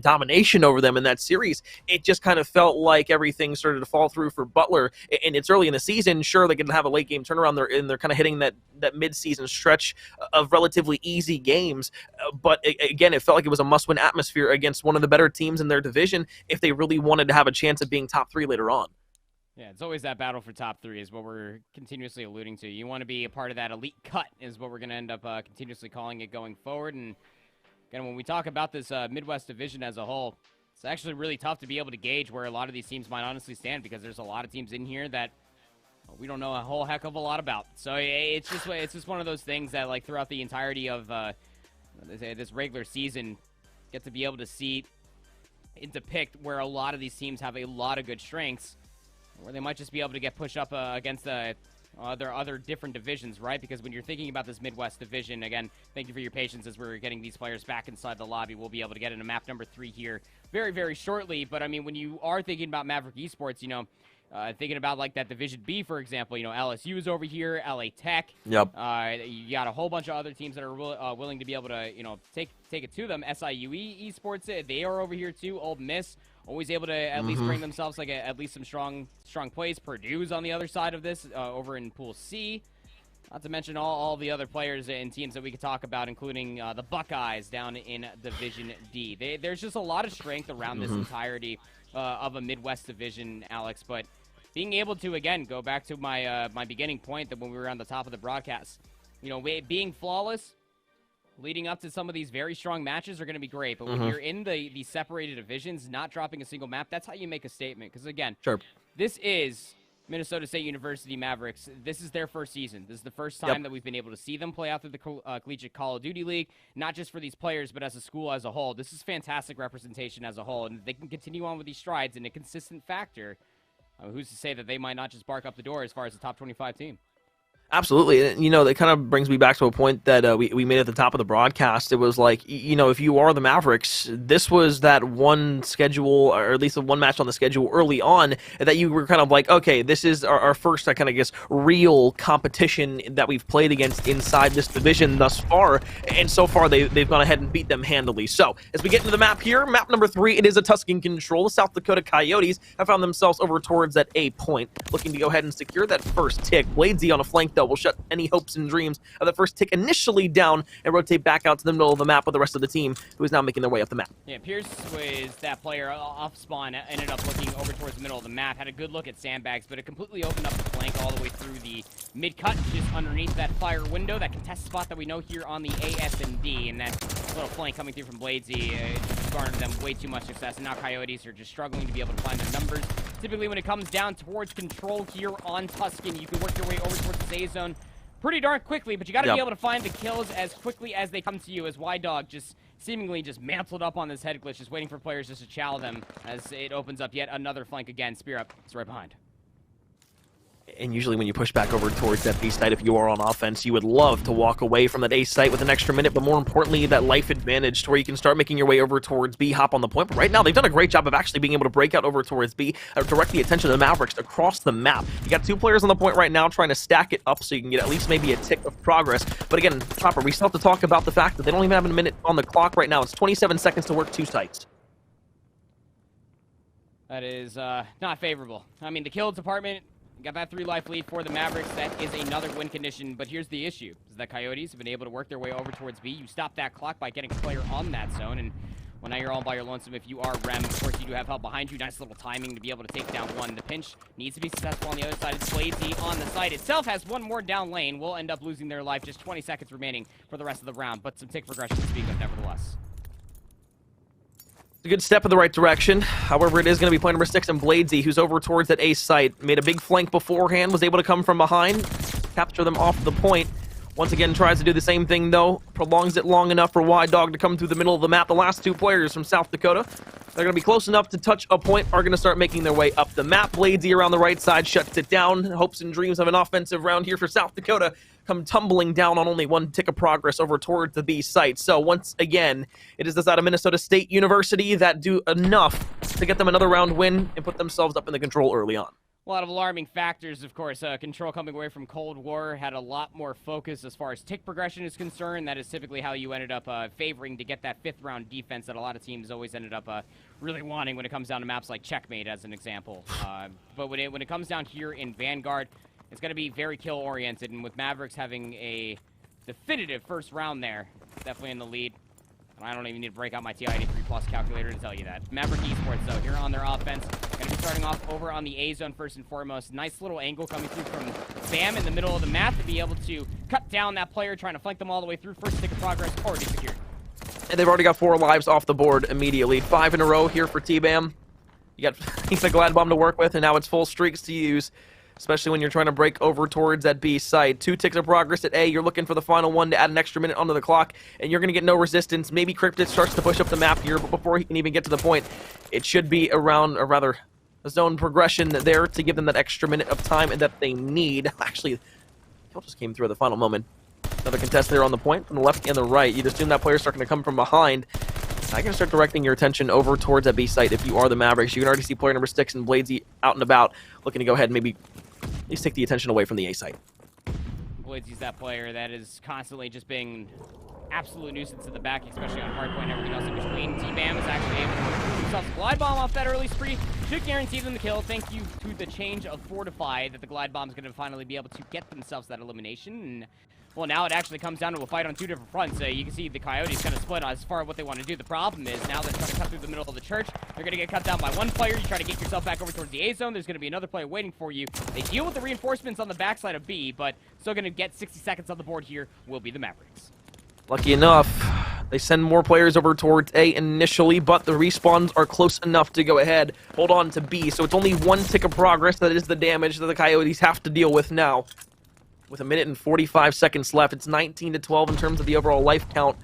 domination over them in that series, it just kind of felt like everything started to fall through for Butler, and it's early in the season. Sure, they can have a late-game turnaround, they're kind of hitting that mid-season stretch of relatively easy games, but again, it felt like it was a must-win atmosphere against one of the better teams in their division if they really wanted to have a chance of being top three later on. Yeah, it's always that battle for top three is what we're continuously alluding to. You want to be a part of that elite cut is what we're going to end up continuously calling it going forward. And again, when we talk about this Midwest division as a whole, it's actually really tough to be able to gauge where a lot of these teams might honestly stand because there's a lot of teams in here that we don't know a whole heck of a lot about. So it's just one of those things that like throughout the entirety of this regular season, get to be able to see and depict where a lot of these teams have a lot of good strengths, where they might just be able to get pushed up against other different divisions, right? Because when you're thinking about this Midwest division, again, thank you for your patience as we're getting these players back inside the lobby. We'll be able to get into map number 3 here very, very shortly. But, I mean, when you are thinking about Maverick Esports, thinking about like that Division B, for example, LSU is over here, LA Tech. Yep. You got a whole bunch of other teams that are willing to be able to, take it to them. SIUE Esports, they are over here too. Old Miss, always able to at least bring themselves like at least some strong plays. Purdue's on the other side of this, over in Pool C. Not to mention all the other players and teams that we could talk about, including the Buckeyes down in Division D. There's just a lot of strength around this entirety of a Midwest division, Alex. But being able to, again, go back to my beginning point that when we were on the top of the broadcast, being flawless, leading up to some of these very strong matches are going to be great. But when you're in the separated divisions, not dropping a single map, that's how you make a statement. Because, again, this is Minnesota State University Mavericks. This is their first season. This is the first time that we've been able to see them play out through the Collegiate Call of Duty League, not just for these players, but as a school as a whole. This is fantastic representation as a whole, and they can continue on with these strides in a consistent factor. Who's to say that they might not just bark up the door as far as the top 25 team? Absolutely. That kind of brings me back to a point that we made at the top of the broadcast. It was like, if you are the Mavericks, this was that one schedule, or at least the one match on the schedule early on that you were kind of like, okay, this is our first, I kind of guess, real competition that we've played against inside this division thus far. And so far, they've gone ahead and beat them handily. So as we get into the map here, map number 3, it is a Tuscan control. The South Dakota Coyotes have found themselves over towards that A point, looking to go ahead and secure that first tick. Bladesy on a flank, will shut any hopes and dreams of the first tick initially down and rotate back out to the middle of the map with the rest of the team, who is now making their way up the map. Yeah, Pierce was that player off spawn, ended up looking over towards the middle of the map, had a good look at sandbags, but it completely opened up the flank all the way through the mid-cut, just underneath that fire window, that contest spot that we know here on the AS&D, and that little flank coming through from Bladesy just garnered them way too much success, and now Coyotes are just struggling to be able to find the numbers. Typically, when it comes down towards control here on Tuscan, you can work your way over towards the A zone pretty darn quickly, but you got to be able to find the kills as quickly as they come to you, as Y-Dog just seemingly just mantled up on this head glitch, just waiting for players just to chow them as it opens up yet another flank again. Spear up, it's right behind. And usually when you push back over towards that B site, if you are on offense, you would love to walk away from that A site with an extra minute, but more importantly, that life advantage to where you can start making your way over towards B, hop on the point. But right now, they've done a great job of actually being able to break out over towards B, direct the attention of the Mavericks across the map. You got 2 players on the point right now trying to stack it up so you can get at least maybe a tick of progress. But again, Chopper, we still have to talk about the fact that they don't even have a minute on the clock right now. It's 27 seconds to work 2 sites. That is not favorable. I mean, the kill department got that 3-life lead for the Mavericks. That is another win condition, but here's the issue, is that Coyotes have been able to work their way over towards B. You stop that clock by getting a player on that zone, and well, now you're all by your lonesome. If you are Rem, of course, you do have help behind you. Nice little timing to be able to take down one. The pinch needs to be successful on the other side. It's Blazy on the side itself, has one more down lane. Will end up losing their life. Just 20 seconds remaining for the rest of the round, but some tick progression to speak of nevertheless. It's a good step in the right direction. However, it is going to be player number 6 and Bladesy, who's over towards that A site. Made a big flank beforehand, was able to come from behind, capture them off the point. Once again, tries to do the same thing, though. Prolongs it long enough for Y-Dog to come through the middle of the map. The last 2 players from South Dakota, they're going to be close enough to touch a point, are going to start making their way up the map. Bladesy around the right side shuts it down. Hopes and dreams of an offensive round here for South Dakota come tumbling down on only 1 tick of progress over towards the B site. So once again, it is this out of Minnesota State University that do enough to get them another round win and put themselves up in the control early on. A lot of alarming factors, of course. Control coming away from Cold War had a lot more focus as far as tick progression is concerned. That is typically how you ended up favoring to get that 5th round defense that a lot of teams always ended up really wanting when it comes down to maps like Checkmate, as an example. But when it comes down here in Vanguard, it's going to be very kill-oriented, and with Mavericks having a definitive first round there, definitely in the lead. And I don't even need to break out my TI-83 Plus calculator to tell you that. Maverick Esports, though, here on their offense. Going to be starting off over on the A zone first and foremost. Nice little angle coming through from Bam in the middle of the map to be able to cut down that player, trying to flank them all the way through. First tick of progress already secured. And they've already got 4 lives off the board immediately. 5 in a row here for T-Bam. You got he's a glad bomb to work with, and now it's full streaks to use, especially when you're trying to break over towards that B site. 2 ticks of progress at A. You're looking for the final one to add an extra minute onto the clock, and you're going to get no resistance. Maybe Cryptid starts to push up the map here, but before he can even get to the point, it should be around, or rather, a zone progression there to give them that extra minute of time that they need. Actually, kill just came through at the final moment. Another contest there on the point from the left and the right. You'd assume that player's starting to come from behind. I can start directing your attention over towards that B site if you are the Mavericks. You can already see player number 6 and Bladesy out and about, looking to go ahead and maybe at least take the attention away from the A site. Bladesy's that player that is constantly just being absolute nuisance at the back, especially on hardpoint and everything else in between. T-Bam is actually able to remove himself a glide bomb off that early spree. Should guarantee them the kill. Thank you to the change of Fortify that the glide bomb is going to finally be able to get themselves that elimination. And, well, now it actually comes down to a fight on 2 different fronts. You can see the Coyotes kind of split as far as what they want to do. The problem is now they're trying to cut through the middle of the church. They're going to get cut down by 1 player. You try to get yourself back over towards the A zone. There's going to be another player waiting for you. They deal with the reinforcements on the backside of B, but still going to get 60 seconds on the board here will be the Mavericks. Lucky enough, they send more players over towards A initially, but the respawns are close enough to go ahead. Hold on to B, so it's only 1 tick of progress that is the damage that the Coyotes have to deal with now. With 1 minute and 45 seconds left, it's 19-12 in terms of the overall life count.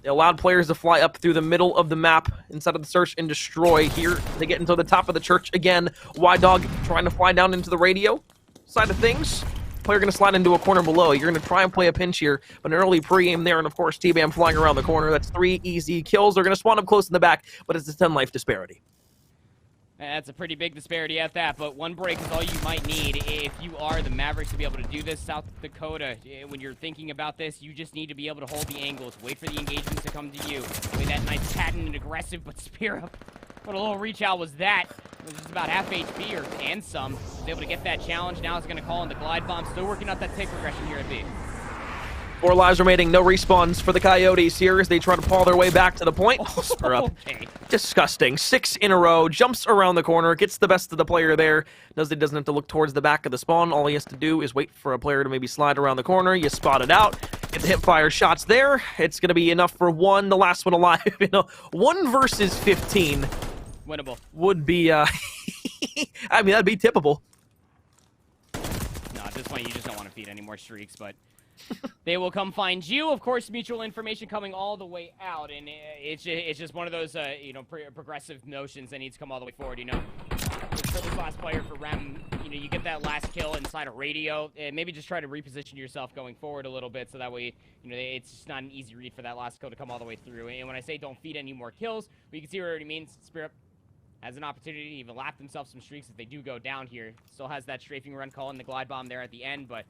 They allowed players to fly up through the middle of the map inside of the search and destroy. Here, they get into the top of the church again. Y-Dog trying to fly down into the radio side of things. Player going to slide into a corner below. You're going to try and play a pinch here, but an early pre-aim there, and of course, T-Bam flying around the corner. That's 3 easy kills. They're going to spawn up close in the back, but it's a 10-life disparity. That's a pretty big disparity at that, but 1 break is all you might need if you are the Mavericks to be able to do this. South Dakota, when you're thinking about this, you just need to be able to hold the angles, wait for the engagements to come to you. Play that nice patent and aggressive, but spear up. What a little reach out was that. It was just about half HP and some. Was able to get that challenge. Now it's going to call in the glide bomb. Still working out that tick progression here at B. 4 lives remaining, no respawns for the Coyotes here as they try to paw their way back to the point. Spur up. Okay. Disgusting. 6 in a row, jumps around the corner, gets the best of the player there. Knows he doesn't have to look towards the back of the spawn. All he has to do is wait for a player to maybe slide around the corner. You spot it out. Get the hip fire shots there. It's going to be enough for 1, the last one alive. 1 versus 15. Winnable. Would be, I mean, that'd be tippable. No, at this point, you just don't want to feed any more streaks, but they will come find you. Of course, mutual information coming all the way out, and it's just one of those, progressive notions that needs to come all the way forward, for this last player for Rem. You know, you get that last kill inside a radio, and maybe just try to reposition yourself going forward a little bit, so that way, you know, it's just not an easy read for that last kill to come all the way through. And when I say don't feed any more kills, well, you can see what it already means. Spirit has an opportunity to even lap themselves some streaks if they do go down here. Still has that strafing run call and the glide bomb there at the end, but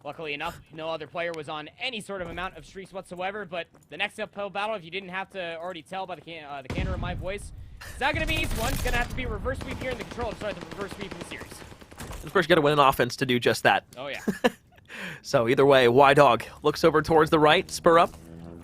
luckily enough, no other player was on any sort of amount of streaks whatsoever. But the next uphill battle, if you didn't have to already tell by the canter of my voice, it's not going to be an easy one. It's going to have to be a reverse sweep here in the control to start the reverse sweep in the series. Of course, you got to win an offense to do just that. Oh, yeah. So either way, Y-Dog looks over towards the right, spur up,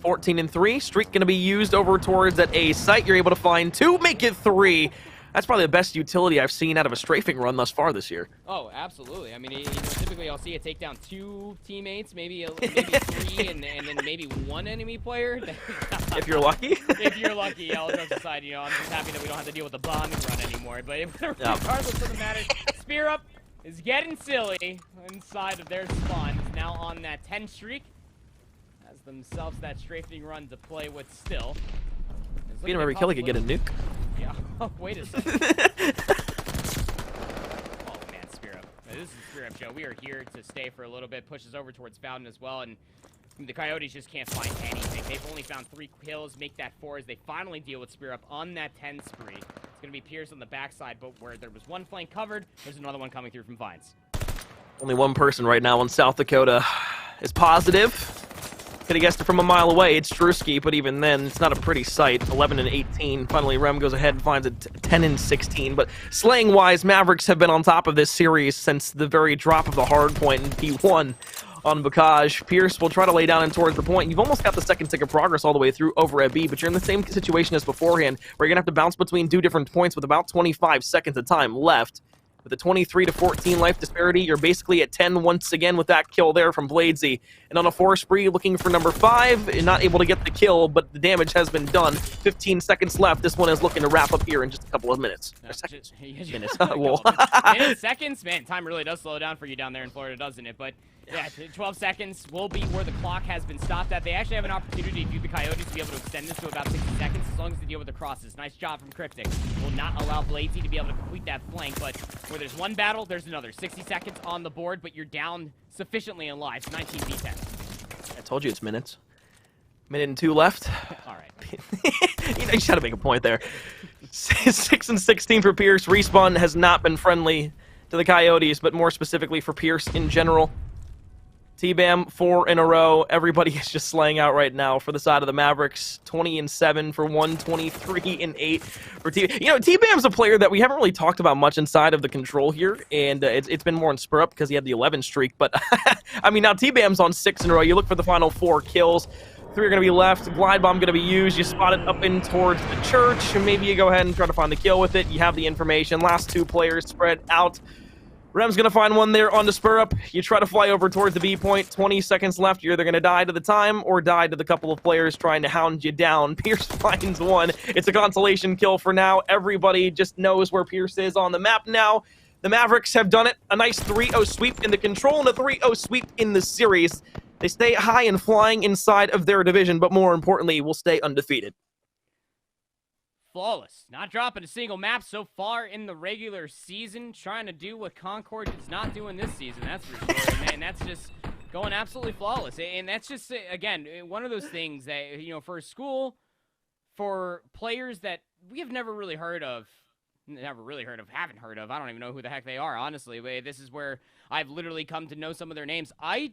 14-3. Streak going to be used over towards that A site. You're able to find 2, make it 3. That's probably the best utility I've seen out of a strafing run thus far this year. Oh, absolutely. I mean, you know, typically I'll see it take down 2 teammates, maybe 3, and then maybe 1 enemy player. If you're lucky. If you're lucky, all jokes aside, you know, I'm just happy that we don't have to deal with the bombing run anymore. But regardless of the matter, Spear Up is getting silly inside of their spawn. Is now on that 10 streak. Has themselves that strafing run to play with still. Beat him every kill, he could get a nuke. Yeah. Oh, wait a second. Oh, man, Spear Up. This is Spear Up, Joe. We are here to stay for a little bit. Pushes over towards Fountain as well, and the Coyotes just can't find anything. They've only found 3 kills, make that 4 as they finally deal with Spear Up on that 10 spree. It's going to be Pierce on the backside, but where there was one flank covered, there's another one coming through from Vines. Only one person right now in South Dakota is positive. Could have guessed it from a mile away. It's Drewski, but even then, it's not a pretty sight. 11-18. Finally, Rem goes ahead and finds it 10-16. But slaying-wise, Mavericks have been on top of this series since the very drop of the hard point in P1 on Bacage. Pierce will try to lay down in towards the point. You've almost got the second tick of progress all the way through over at B, but you're in the same situation as beforehand, where you're going to have to bounce between 2 different points with about 25 seconds of time left. With a 23-14 life disparity, you're basically at 10 once again with that kill there from Bladesy. And on a 4 spree, looking for number 5, and not able to get the kill, but the damage has been done. 15 seconds left. This one is looking to wrap up here in just a couple of minutes. Or seconds. Minutes. Well. Minutes, seconds? Man, time really does slow down for you down there in Florida, doesn't it? But yeah, 12 seconds will be where the clock has been stopped at. They actually have an opportunity to do the Coyotes to be able to extend this to about 60 seconds as long as they deal with the crosses. Nice job from Cryptic. Will not allow Bladesy to be able to complete that flank, but where there's one battle, there's another. 60 seconds on the board, but you're down sufficiently in lives. 19 v10. I told you it's minutes. Minute and 2 left. All right. You know, you just had to make a point there. 6-16 for Pierce. Respawn has not been friendly to the Coyotes, but more specifically for Pierce in general. T-Bam, 4 in a row. Everybody is just slaying out right now for the side of the Mavericks. 20-7 for 123-8 for T. You know, T-Bam's a player that we haven't really talked about much inside of the control here, and it's been more in spur up because he had the 11 streak. But I mean, now T-Bam's on 6 in a row. You look for the final 4 kills. 3 are going to be left. Glide bomb going to be used. You spot it up in towards the church, and maybe you go ahead and try to find the kill with it. You have the information. Last 2 players spread out. Rem's going to find one there on the spur up. You try to fly over towards the B point. 20 seconds left. You're either going to die to the time or die to the couple of players trying to hound you down. Pierce finds one. It's a consolation kill for now. Everybody just knows where Pierce is on the map now. The Mavericks have done it. A nice 3-0 sweep in the control and a 3-0 sweep in the series. They stay high and flying inside of their division, but more importantly, will stay undefeated. Flawless. Not dropping a single map so far in the regular season. Trying to do what Concord is not doing this season, that's for sure. And that's just going absolutely flawless. And that's just, again, one of those things that, you know, for a school, for players that we have never really heard of, haven't heard of. I don't even know who the heck they are, honestly. But this is where I've literally come to know some of their names. I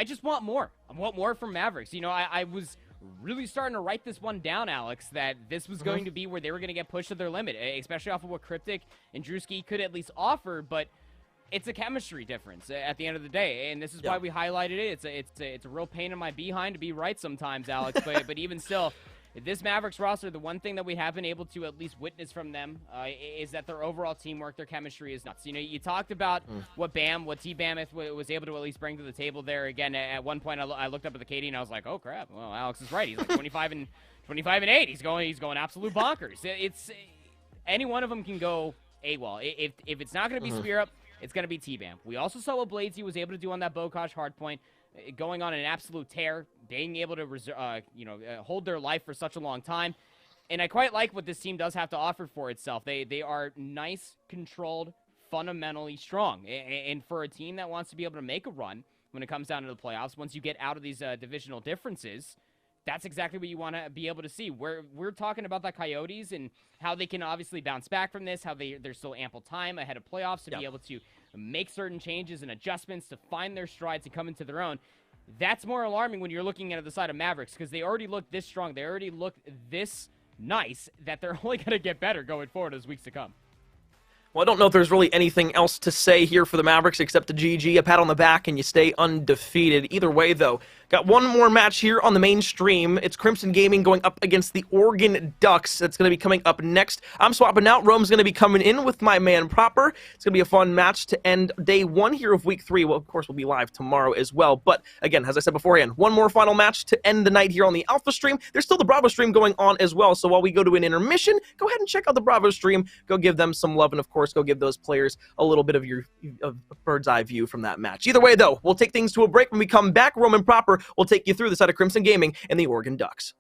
just want more. I want more from Mavericks. You know, I was really starting to write this one down, Alex, that this was going to be where they were going to get pushed to their limit, especially off of what Cryptic and Drewski could at least offer, but it's a chemistry difference at the end of the day, and this is why we highlighted it. It's a real pain in my behind to be right sometimes, Alex, but even still, this Mavericks roster, the one thing that we have been able to at least witness from them is that their overall teamwork, their chemistry is nuts. You know, you talked about what T-Bam was able to at least bring to the table there. Again, at one point I looked up at the KD and I was like, oh crap, well, Alex is right. He's like 25 and 8. He's going absolute bonkers. It's any one of them can go AWOL. If it's not going to be Spear Up, it's going to be T-Bam. We also saw what Bladesy was able to do on that Bocage hardpoint, going on an absolute tear, being able to hold their life for such a long time. And I quite like what this team does have to offer for itself. They are nice, controlled, fundamentally strong. And for a team that wants to be able to make a run when it comes down to the playoffs, once you get out of these divisional differences, that's exactly what you want to be able to see. We're talking about the Coyotes and how they can obviously bounce back from this, how there's still ample time ahead of playoffs to be able to make certain changes and adjustments to find their strides and come into their own. That's more alarming when you're looking at the side of Mavericks, because they already look this strong. They already look this nice that they're only going to get better going forward as weeks to come. Well, I don't know if there's really anything else to say here for the Mavericks except a GG, a pat on the back, and you stay undefeated. Either way, though, got one more match here on the main stream. It's Crimson Gaming going up against the Oregon Ducks. That's going to be coming up next. I'm swapping out. Rome's going to be coming in with my man Proper. It's going to be a fun match to end day 1 here of week 3. Well, of course, we'll be live tomorrow as well. But again, as I said beforehand, one more final match to end the night here on the Alpha stream. There's still the Bravo stream going on as well. So while we go to an intermission, go ahead and check out the Bravo stream. Go give them some love, and of course, go give those players a little bit of your bird's eye view from that match. Either way, though, we'll take things to a break. When we come back, Roman Proper will take you through the side of Crimson Gaming and the Oregon Ducks.